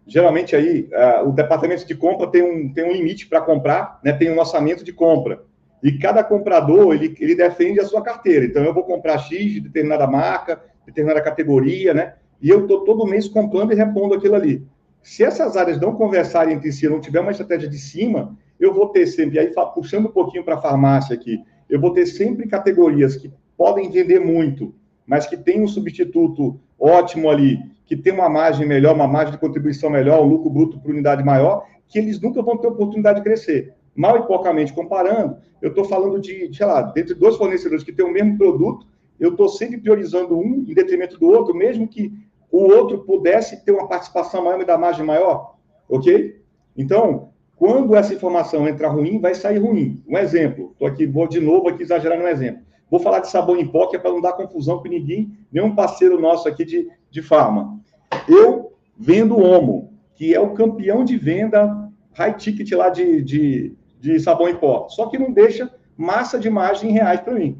Geralmente aí, o departamento de compra tem um limite para comprar, né? Tem um orçamento de compra. E cada comprador, ele defende a sua carteira. Então, eu vou comprar X de determinada marca, determinada categoria, né? E eu estou todo mês comprando e repondo aquilo ali. Se essas áreas não conversarem entre si, não tiver uma estratégia de cima, eu vou ter sempre, aí puxando um pouquinho para a farmácia aqui, eu vou ter sempre categorias que podem vender muito, mas que tem um substituto ótimo ali, que tem uma margem melhor, uma margem de contribuição melhor, um lucro bruto por unidade maior, que eles nunca vão ter oportunidade de crescer. Mal e porcamente comparando, eu estou falando de, sei lá, dentre 2 fornecedores que têm o mesmo produto, eu estou sempre priorizando um em detrimento do outro, mesmo que o outro pudesse ter uma participação maior e dar margem maior, ok? Então, quando essa informação entrar ruim, vai sair ruim. Um exemplo, estou aqui, vou de novo aqui exagerar no exemplo. Vou falar de sabão em pó, que é para não dar confusão com ninguém, nenhum parceiro nosso aqui de farma. Eu vendo Omo, que é o campeão de venda high ticket lá de sabão em pó, só que não deixa massa de margem em reais para mim.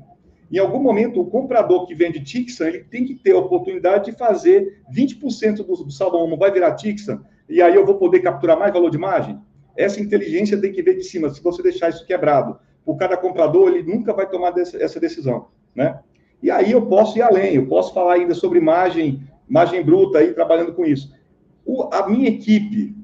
Em algum momento, o comprador que vende Tixan, ele tem que ter a oportunidade de fazer 20% do sabão Omo vai virar Tixan, e aí eu vou poder capturar mais valor de margem? Essa inteligência tem que ver de cima. Se você deixar isso quebrado por cada comprador, ele nunca vai tomar essa decisão, né? E aí eu posso ir além, eu posso falar ainda sobre margem bruta, aí, trabalhando com isso. A minha equipe,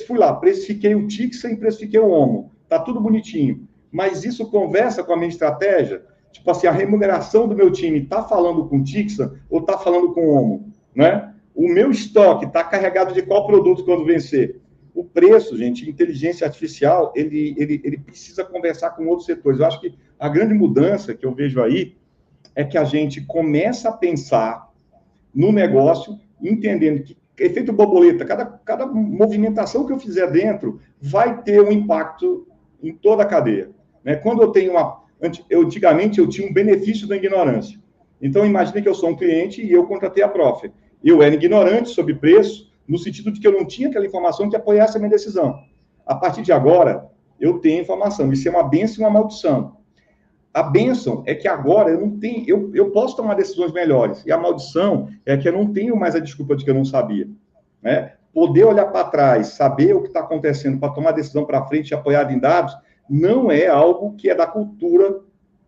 fui lá, precifiquei o Tixan e precifiquei o Omo. Tá tudo bonitinho. Mas isso conversa com a minha estratégia? Tipo assim, a remuneração do meu time está falando com o Tixan ou está falando com o Omo, né? O meu estoque está carregado de qual produto quando vencer? O preço, gente, inteligência artificial, ele precisa conversar com outros setores. Eu acho que a grande mudança que eu vejo aí é que a gente começa a pensar no negócio, entendendo que efeito borboleta, cada movimentação que eu fizer dentro vai ter um impacto em toda a cadeia, né? Quando eu tenho antigamente eu tinha um benefício da ignorância. Então, imagine que eu sou um cliente e eu contratei a Profer. Eu era ignorante sobre preço, no sentido de que eu não tinha aquela informação que apoiasse a minha decisão. A partir de agora, eu tenho informação. Isso é uma bênção e uma maldição. A bênção é que agora eu não tenho, eu posso tomar decisões melhores. E a maldição é que eu não tenho mais a desculpa de que eu não sabia, né? Poder olhar para trás, saber o que está acontecendo para tomar decisão para frente, apoiado em dados, não é algo que é da cultura,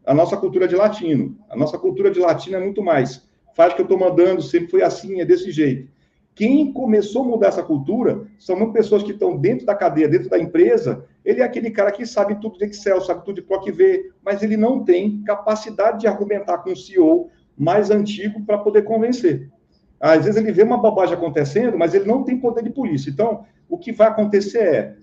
a nossa cultura de latino. A nossa cultura de latino é muito mais. Faz o que eu estou mandando, sempre foi assim, é desse jeito. Quem começou a mudar essa cultura são pessoas que estão dentro da cadeia, dentro da empresa. Ele é aquele cara que sabe tudo de Excel, sabe tudo de PROC-V, mas ele não tem capacidade de argumentar com um CEO mais antigo para poder convencer. Às vezes ele vê uma bobagem acontecendo, mas ele não tem poder de polícia. Então, o que vai acontecer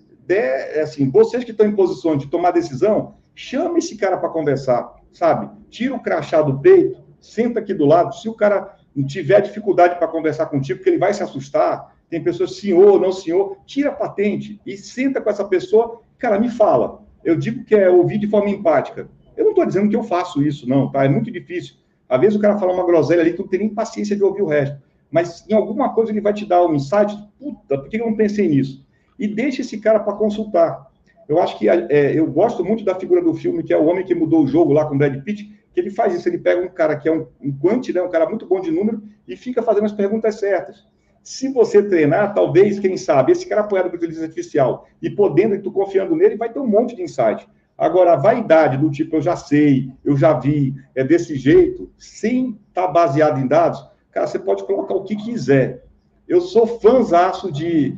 assim, vocês que estão em posição de tomar decisão, chama esse cara para conversar, sabe? Tira o crachá do peito, senta aqui do lado. Se o cara tiver dificuldade para conversar contigo, porque ele vai se assustar, tem pessoas, senhor, não senhor, tira a patente e senta com essa pessoa, cara, me fala. Eu digo que é ouvir de forma empática. Eu não estou dizendo que eu faço isso, não, tá? É muito difícil. Às vezes o cara fala uma groselha ali que não tem nem paciência de ouvir o resto. Mas em alguma coisa ele vai te dar um insight, puta, por que eu não pensei nisso? E deixa esse cara para consultar. Eu acho que eu gosto muito da figura do filme, que é o homem que mudou o jogo lá com o Brad Pitt, que ele faz isso, ele pega um cara que é um quant, né, um cara muito bom de número, e fica fazendo as perguntas certas. Se você treinar, talvez, quem sabe, esse cara apoiado por inteligência artificial e podendo, e tu confiando nele, vai ter um monte de insight. Agora, a vaidade do tipo, eu já sei, eu já vi, é desse jeito, sem estar baseado em dados, cara, você pode colocar o que quiser. Eu sou fãzaço de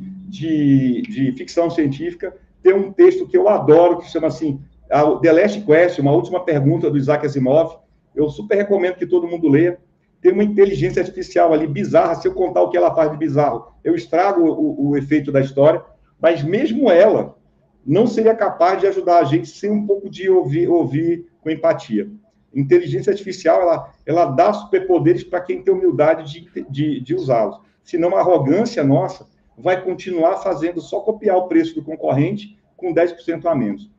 ficção científica. Tem um texto que eu adoro, que chama assim, The Last Question, uma última pergunta do Isaac Asimov. Eu super recomendo que todo mundo leia. Tem uma inteligência artificial ali bizarra. Se eu contar o que ela faz de bizarro, eu estrago o efeito da história. Mas mesmo ela não seria capaz de ajudar a gente sem um pouco de ouvir com empatia. Inteligência artificial, ela dá superpoderes para quem tem humildade de usá-los. Senão a arrogância nossa vai continuar fazendo só copiar o preço do concorrente com 10% a menos.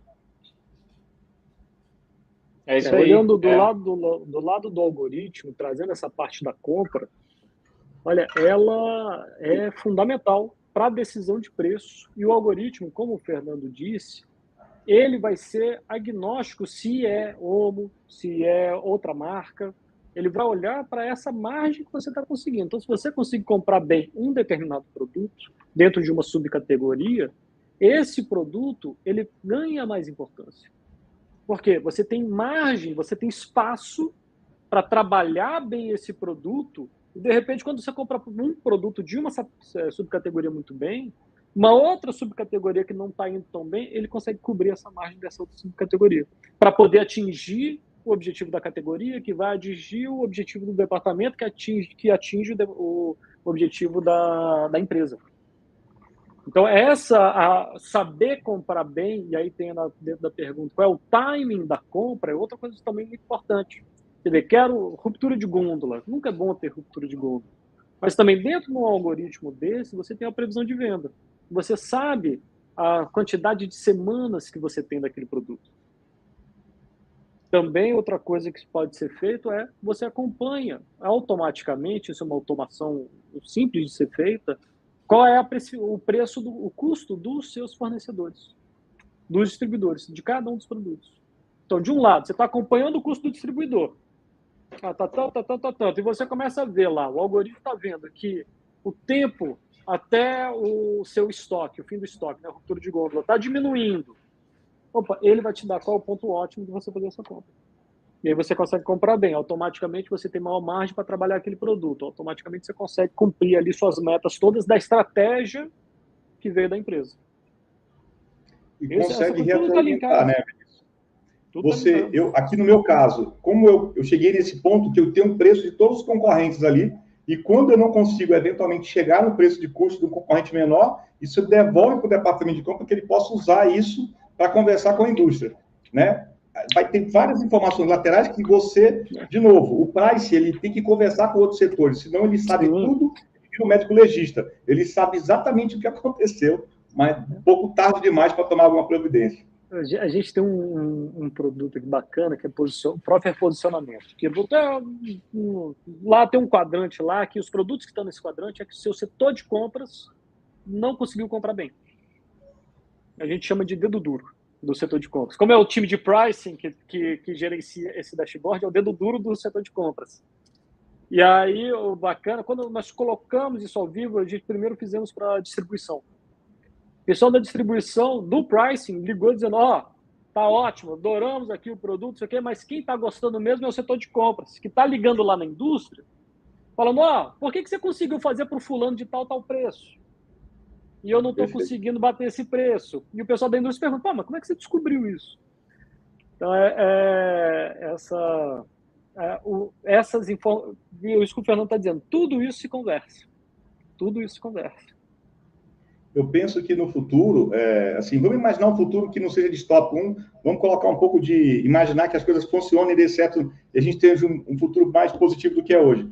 É isso aí. Olhando do lado do algoritmo, trazendo essa parte da compra, olha, ela é fundamental para a decisão de preço. E o algoritmo, como o Fernando disse, ele vai ser agnóstico se é Omo, se é outra marca. Ele vai olhar para essa margem que você está conseguindo. Então, se você conseguir comprar bem um determinado produto dentro de uma subcategoria, esse produto ele ganha mais importância. Porque você tem margem, você tem espaço para trabalhar bem esse produto. E, de repente, quando você compra um produto de uma subcategoria muito bem, uma outra subcategoria que não está indo tão bem, ele consegue cobrir essa margem dessa outra subcategoria, para poder atingir o objetivo da categoria, que vai atingir o objetivo do departamento, que atinge o objetivo da empresa. Então, saber comprar bem, e aí tem dentro da pergunta, qual é o timing da compra, é outra coisa também muito importante. Quer dizer, quero ruptura de gôndola. Nunca é bom ter ruptura de gôndola. Mas também dentro de um algoritmo desse, você tem a previsão de venda. Você sabe a quantidade de semanas que você tem daquele produto. Também outra coisa que pode ser feito é você acompanha automaticamente, isso é uma automação simples de ser feita, qual é o preço, o custo dos seus fornecedores, dos distribuidores, de cada um dos produtos. Então, de um lado, você está acompanhando o custo do distribuidor. E você começa a ver lá, o algoritmo está vendo que o tempo até o seu estoque, o fim do estoque, né, a ruptura de gôndola, está diminuindo. Opa, ele vai te dar qual é o ponto ótimo de você fazer essa compra. E aí você consegue comprar bem. Automaticamente você tem maior margem para trabalhar aquele produto. Automaticamente você consegue cumprir ali suas metas todas da estratégia que veio da empresa. E consegue retroalimentar, né? Aqui no meu caso, como eu cheguei nesse ponto que eu tenho um preço de todos os concorrentes ali, e quando eu não consigo eventualmente chegar no preço de custo do concorrente menor, isso devolve para o departamento de compra para que ele possa usar isso para conversar com a indústria, né? Vai ter várias informações laterais que você, de novo, o price, ele tem que conversar com outros setores, senão ele sabe tudo, ele vira um médico legista. Ele sabe exatamente o que aconteceu, mas um pouco tarde demais para tomar alguma providência. A gente tem um produto aqui bacana, que é o próprio posicionamento. Que lá tem um quadrante lá, que os produtos que estão nesse quadrante é que o seu setor de compras não conseguiu comprar bem. A gente chama de dedo duro do setor de compras. Como é o time de pricing que gerencia esse dashboard, é o dedo duro do setor de compras. E aí, o bacana, quando nós colocamos isso ao vivo, a gente primeiro fizemos para a distribuição. O pessoal da distribuição, do pricing, ligou dizendo, tá ótimo, adoramos aqui o produto, isso aqui, mas quem está gostando mesmo é o setor de compras, que está ligando lá na indústria, falando, por que você conseguiu fazer para o fulano de tal preço? E eu não estou conseguindo bater esse preço. E o pessoal da indústria pergunta, mas como é que você descobriu isso? Então, essas informações, isso que o Fernando está dizendo, tudo isso se conversa. Tudo isso se conversa. Eu penso que no futuro, vamos imaginar um futuro que não seja distópico, vamos colocar um pouco de imaginar que as coisas funcionem e dê certo, e a gente tenha um futuro mais positivo do que é hoje.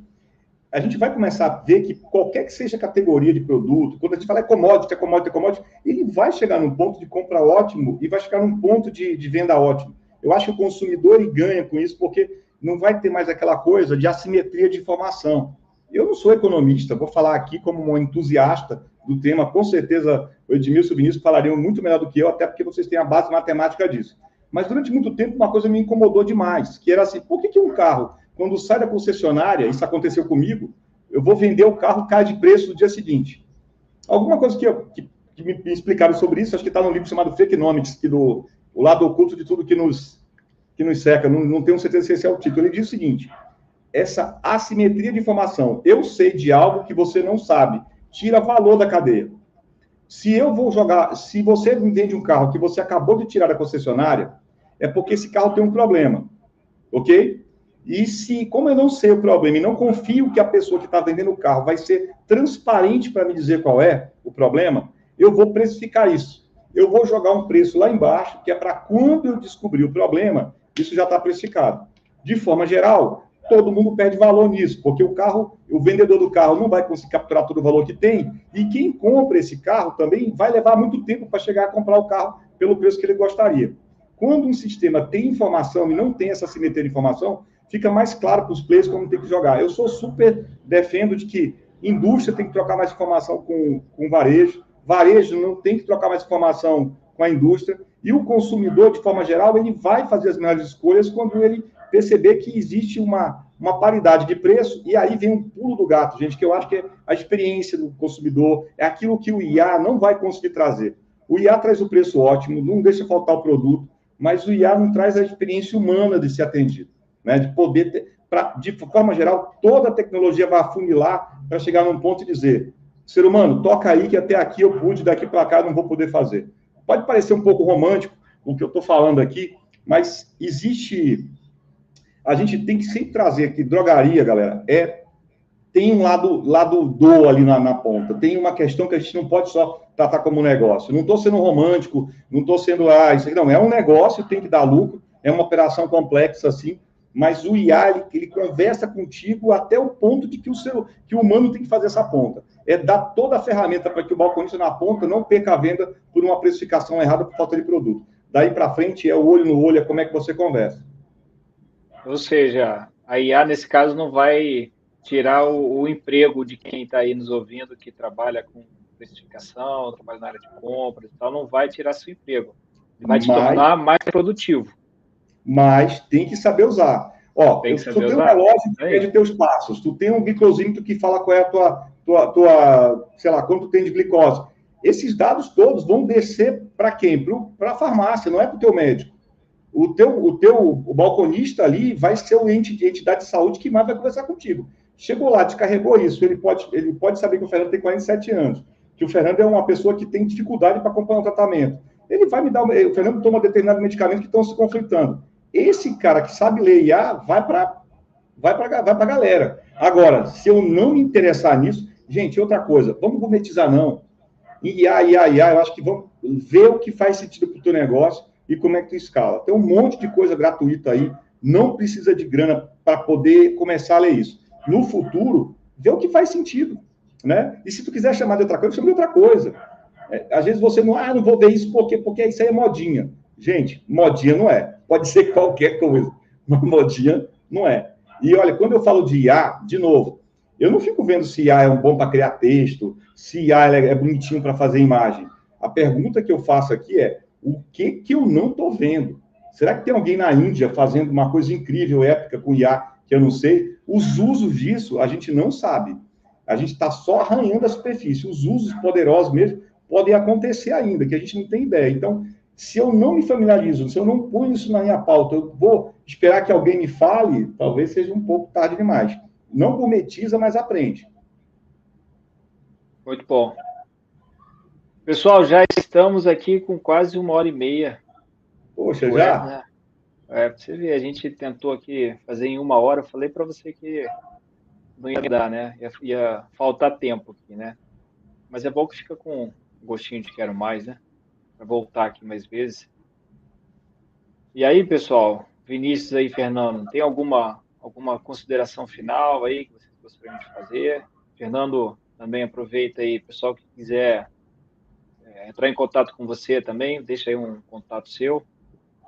A gente vai começar a ver que qualquer que seja a categoria de produto, quando a gente fala commodity, ele vai chegar num ponto de compra ótimo e vai chegar num ponto de venda ótimo. Eu acho que o consumidor ganha com isso, porque não vai ter mais aquela coisa de assimetria de informação. Eu não sou economista, vou falar aqui como um entusiasta do tema, com certeza o Edmilson e o Vinícius falariam muito melhor do que eu, até porque vocês têm a base matemática disso. Mas durante muito tempo uma coisa me incomodou demais, que era assim, por que um carro, quando sai da concessionária, isso aconteceu comigo, eu vou vender o carro, cai de preço no dia seguinte? Alguma coisa que me explicaram sobre isso, acho que está num livro chamado Freakonomics, que o lado oculto de tudo que nos cerca, não tenho certeza se esse é o título. Ele diz o seguinte, essa assimetria de informação, eu sei de algo que você não sabe, tira valor da cadeia. Se você me vende um carro que você acabou de tirar da concessionária, é porque esse carro tem um problema, ok? E como eu não sei o problema e não confio que a pessoa que está vendendo o carro vai ser transparente para me dizer qual é o problema, eu vou precificar isso. Eu vou jogar um preço lá embaixo, que é para quando eu descobrir o problema, isso já está precificado. De forma geral, todo mundo perde valor nisso, porque o vendedor do carro não vai conseguir capturar todo o valor que tem, e quem compra esse carro também vai levar muito tempo para chegar a comprar o carro pelo preço que ele gostaria. Quando um sistema tem informação e não tem essa simetria de informação, fica mais claro para os players como tem que jogar. Eu sou super defendo de que indústria tem que trocar mais informação com varejo, varejo não tem que trocar mais informação com a indústria, e o consumidor, de forma geral, ele vai fazer as melhores escolhas quando ele perceber que existe uma paridade de preço, e aí vem um pulo do gato, gente, que eu acho que é a experiência do consumidor, é aquilo que o IA não vai conseguir trazer. O IA traz o preço ótimo, não deixa faltar o produto, mas o IA não traz a experiência humana de ser atendido, né? De poder ter, de forma geral, toda a tecnologia vai afunilar para chegar num ponto e dizer, ser humano, toca aí que até aqui eu pude, daqui para cá não vou poder fazer. Pode parecer um pouco romântico o que eu estou falando aqui, mas existe... A gente tem que sempre trazer aqui, drogaria, galera, tem um lado do ali na ponta, tem uma questão que a gente não pode só tratar como negócio. Não estou sendo romântico, não estou sendo, isso aqui não, é um negócio, tem que dar lucro, é uma operação complexa, assim, mas o IA, ele conversa contigo até o ponto de que o humano tem que fazer essa ponta. É dar toda a ferramenta para que o balconista na ponta não perca a venda por uma precificação errada por falta de produto. Daí para frente é o olho no olho, é como é que você conversa. Ou seja, a IA, nesse caso, não vai tirar o emprego de quem está aí nos ouvindo, que trabalha com precificação, trabalha na área de compras e tal, não vai tirar seu emprego. Ele vai te tornar mais produtivo. Mas tem que saber usar. Ó, tu tem um relógio que mede teus passos, tu tem um glicosímetro que fala qual é a tua sei lá, quanto tem de glicose. Esses dados todos vão descer para quem? Para a farmácia, não é para o teu médico. O balconista ali vai ser o entidade de saúde que mais vai conversar contigo. Chegou lá, descarregou isso, ele pode saber que o Fernando tem 47 anos, que o Fernando é uma pessoa que tem dificuldade para acompanhar o tratamento. Ele vai me dar... O Fernando toma determinado medicamento que estão se conflitando. Esse cara que sabe ler IA vai para a galera. Agora, se eu não me interessar nisso... Gente, outra coisa, vamos gourmetizar não. IA, eu acho que vamos ver o que faz sentido para o teu negócio e como é que tu escala. Tem um monte de coisa gratuita aí, não precisa de grana para poder começar a ler isso. No futuro, vê o que faz sentido, né? E se tu quiser chamar de outra coisa, chama de outra coisa. Às vezes você não vou ver isso porque isso aí é modinha. Gente, modinha não é. Pode ser qualquer coisa, mas modinha não é. E olha, quando eu falo de IA, de novo, eu não fico vendo se IA é um bom para criar texto, se IA é bonitinho para fazer imagem. A pergunta que eu faço aqui é, o que eu não estou vendo? Será que tem alguém na Índia fazendo uma coisa incrível, épica, com IA, que eu não sei? Os usos disso, a gente não sabe. A gente está só arranhando a superfície. Os usos poderosos mesmo podem acontecer ainda, que a gente não tem ideia. Então, se eu não me familiarizo, se eu não ponho isso na minha pauta, eu vou esperar que alguém me fale, talvez seja um pouco tarde demais. Não gourmetiza, mas aprende. Muito bom. Pessoal, já estamos aqui com quase 1h30. Poxa, já? Né? Para você ver, a gente tentou aqui fazer em 1 hora, eu falei para você que não ia dar, né? Ia faltar tempo aqui, né? Mas é bom que fica com um gostinho de quero mais, né? Para voltar aqui mais vezes. E aí, pessoal, Vinícius aí, Fernando, tem alguma consideração final aí que vocês gostariam de fazer? Fernando, também aproveita aí, pessoal que quiser entrar em contato com você também, deixa aí um contato seu.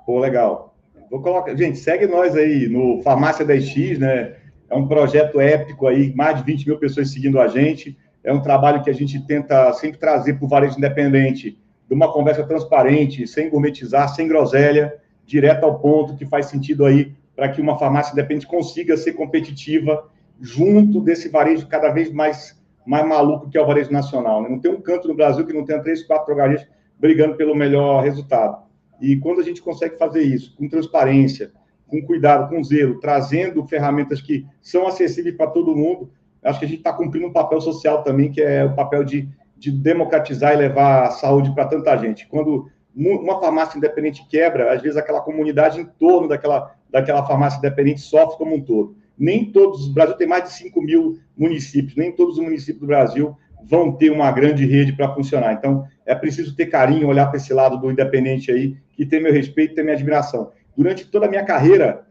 Pô, legal. Vou colocar... Gente, segue nós aí no Farmácia 10X, né? É um projeto épico aí, mais de 20 mil pessoas seguindo a gente. É um trabalho que a gente tenta sempre trazer para o varejo independente, de uma conversa transparente, sem gourmetizar, sem groselha, direto ao ponto, que faz sentido aí para que uma farmácia independente consiga ser competitiva junto desse varejo cada vez mais maluco que é o varejo nacional. Né? Não tem um canto no Brasil que não tenha 3, 4 drogarias brigando pelo melhor resultado. E quando a gente consegue fazer isso com transparência, com cuidado, com zelo, trazendo ferramentas que são acessíveis para todo mundo, acho que a gente está cumprindo um papel social também, que é o papel de democratizar e levar a saúde para tanta gente. Quando uma farmácia independente quebra, às vezes aquela comunidade em torno daquela farmácia independente sofre como um todo. Nem todos, o Brasil tem mais de 5 mil municípios, nem todos os municípios do Brasil vão ter uma grande rede para funcionar. Então, é preciso ter carinho, olhar para esse lado do independente aí, que tem meu respeito e tem minha admiração. Durante toda a minha carreira,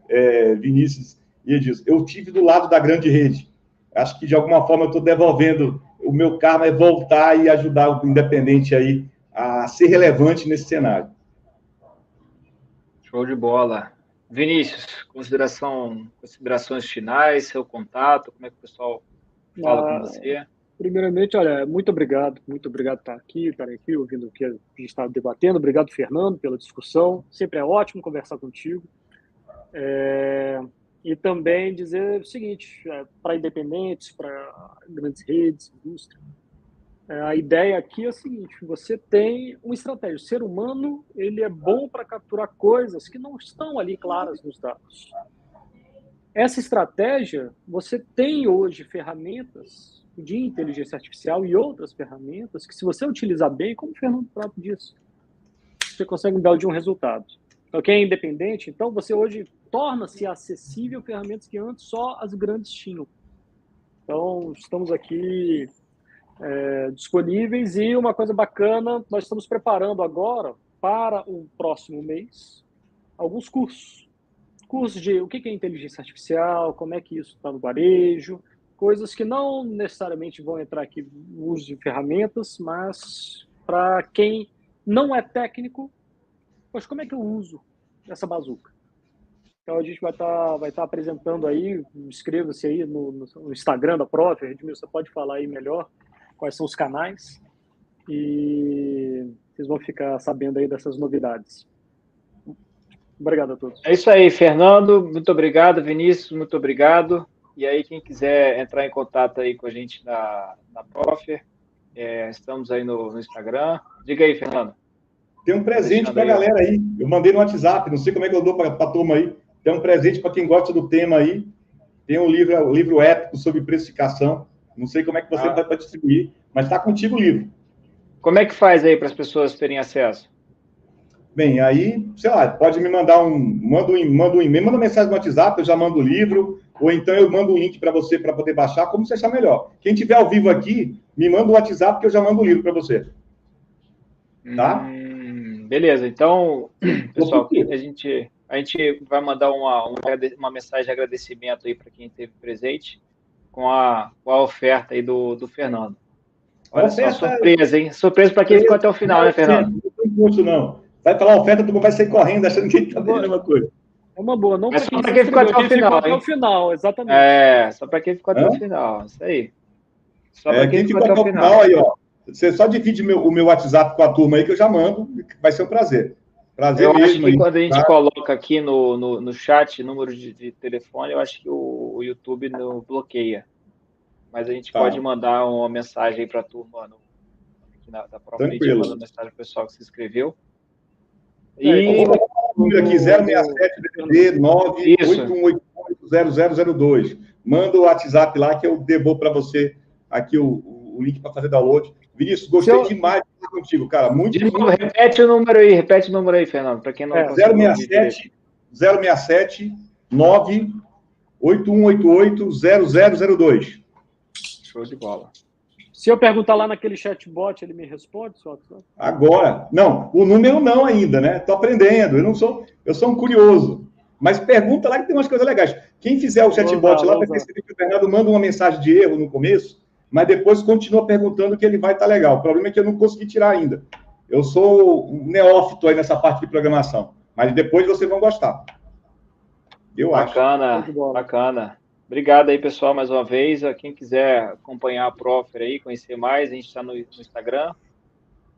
Vinícius E ele diz, eu tive do lado da grande rede. Acho que, de alguma forma, eu estou devolvendo o meu karma, é voltar e ajudar o independente aí a ser relevante nesse cenário. Show de bola. Vinícius, considerações finais, seu contato, como é que o pessoal fala com você? Primeiramente, olha, muito obrigado por estar aqui, ouvindo o que a gente está debatendo. Obrigado, Fernando, pela discussão. Sempre é ótimo conversar contigo. E também dizer o seguinte, para independentes, para grandes redes, indústria, a ideia aqui é a seguinte, você tem uma estratégia. O ser humano, ele é bom para capturar coisas que não estão ali claras nos dados. Essa estratégia, você tem hoje ferramentas de inteligência artificial e outras ferramentas que, se você utilizar bem, como o Fernando próprio disse, você consegue dar de um resultado. Então, quem é independente, então você hoje torna-se acessível ferramentas que antes só as grandes tinham. Então, estamos aqui disponíveis, e uma coisa bacana, nós estamos preparando agora para o próximo mês alguns cursos de o que é inteligência artificial, como é que isso está no varejo, coisas que não necessariamente vão entrar aqui no uso de ferramentas, mas para quem não é técnico, poxa, como é que eu uso essa bazuca? Então a gente vai estar apresentando aí, inscreva-se aí no Instagram da Prof, Edmilson, você pode falar aí melhor quais são os canais, e vocês vão ficar sabendo aí dessas novidades. Obrigado a todos. É isso aí, Fernando, muito obrigado, Vinícius, muito obrigado. E aí, quem quiser entrar em contato aí com a gente na Prof, estamos aí no Instagram. Diga aí, Fernando. Tem um presente para a galera aí. Eu mandei no WhatsApp, não sei como é que eu dou para a turma aí. Tem um presente para quem gosta do tema aí. Tem um livro épico sobre precificação. Não sei como é que você vai para distribuir, mas está contigo o livro. Como é que faz aí para as pessoas terem acesso? Bem, aí, sei lá, pode me mandar manda um e-mail, manda mensagem no WhatsApp, eu já mando o livro, ou então eu mando o link para você para poder baixar, como você achar melhor. Quem tiver ao vivo aqui, me manda o WhatsApp que eu já mando o livro para você. Tá? Beleza, então, pessoal, a gente vai mandar uma mensagem de agradecimento aí para quem esteve presente com a oferta aí do Fernando. Olha só, surpresa, hein? Surpresa para quem ficou até o final, né, Fernando? Não tem custo, não. Vai falar oferta, tu vai sair correndo achando que está fazendo a mesma coisa. É uma boa, não só para quem ficou até o final. Até o final, exatamente. Só para quem ficou até o final, isso aí. Só para quem ficou até o final aí, ó. Você só divide o meu WhatsApp com a turma aí que eu já mando, vai ser um prazer. Prazer eu mesmo. Acho que aí, quando a gente coloca aqui no chat número de telefone, eu acho que o YouTube não bloqueia. Mas a gente pode mandar uma mensagem aí para a turma aqui da Prof. A gente manda mensagem para o pessoal que se inscreveu. E o número aqui, 067-98188-0002. Manda o WhatsApp lá que eu devolvo para você aqui o link para fazer download. Vinícius, gostei demais de falar contigo, cara. Muito bom. Repete o número aí, Fernando, para quem não 067 98188-0002. Show de bola. Se eu perguntar lá naquele chatbot, ele me responde? Agora. Não, o número não ainda, né? Estou aprendendo. Eu sou um curioso. Mas pergunta lá que tem umas coisas legais. Quem fizer o chatbot lá vai perceber que o Fernando manda uma mensagem de erro no começo, mas depois continua perguntando que ele vai estar legal. O problema é que eu não consegui tirar ainda. Eu sou um neófito aí nessa parte de programação. Mas depois vocês vão gostar. Eu acho. Bacana. Obrigado aí, pessoal, mais uma vez. Quem quiser acompanhar a Prof aí, conhecer mais, a gente está no Instagram,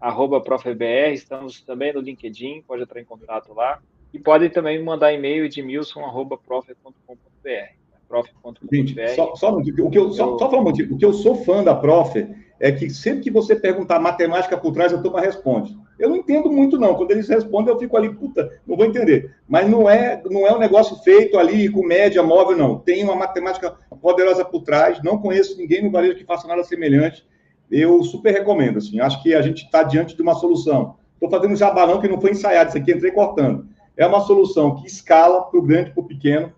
@ProfBR, estamos também no LinkedIn, pode entrar em contato lá. E podem também mandar e-mail edmilson@prof.com.br. Gente, só o que eu sou fã da Prof é que sempre que você perguntar matemática por trás, a turma responde. Eu não entendo muito, não. Quando eles respondem, eu fico ali, puta, não vou entender. Mas não é um negócio feito ali com média móvel, não. Tem uma matemática poderosa por trás. Não conheço ninguém no varejo que faça nada semelhante. Eu super recomendo, assim. Acho que a gente está diante de uma solução. Estou fazendo jabá não, que não foi ensaiado. Isso aqui entrei cortando. É uma solução que escala para o grande e para o pequeno.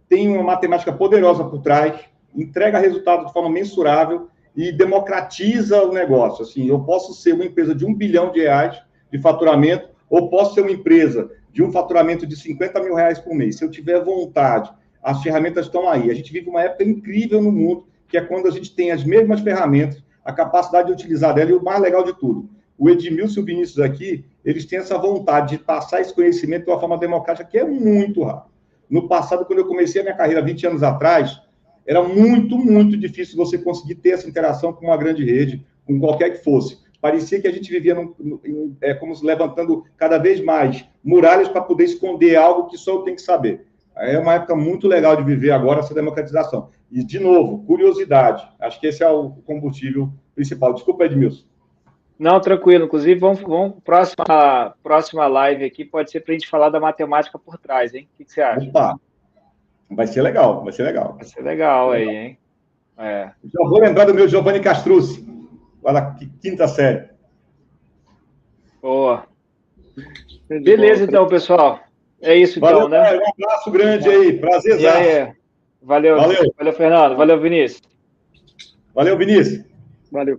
Tem uma matemática poderosa por trás. Entrega resultado de forma mensurável e democratiza o negócio. Assim, eu posso ser uma empresa de R$1 bilhão de faturamento, ou posso ser uma empresa de um faturamento de R$50 mil por mês. Se eu tiver vontade, as ferramentas estão aí. A gente vive uma época incrível no mundo, que é quando a gente tem as mesmas ferramentas, a capacidade de utilizar dela, e o mais legal de tudo, o Edmilson e o Vinícius aqui, eles têm essa vontade de passar esse conhecimento de uma forma democrática, que é muito raro. No passado, quando eu comecei a minha carreira 20 anos atrás, era muito, muito difícil você conseguir ter essa interação com uma grande rede, com qualquer que fosse. Parecia que a gente vivia como se levantando cada vez mais muralhas para poder esconder algo que só eu tenho que saber. É uma época muito legal de viver agora essa democratização. E, de novo, curiosidade. Acho que esse é o combustível principal. Desculpa, Edmilson. Não, tranquilo. Inclusive, vamos próxima live aqui, pode ser para a gente falar da matemática por trás, hein? O que você acha? Opa! Vai ser legal, vai ser legal. Vai ser legal aí, hein? É. Já vou lembrar do meu Giovanni Castrucci, lá da quinta série. Boa. Beleza, então, pessoal. É isso, então, né? Um abraço grande aí. Prazer. Valeu, Fernando. Valeu, Vinícius. Valeu, Vinícius. Valeu.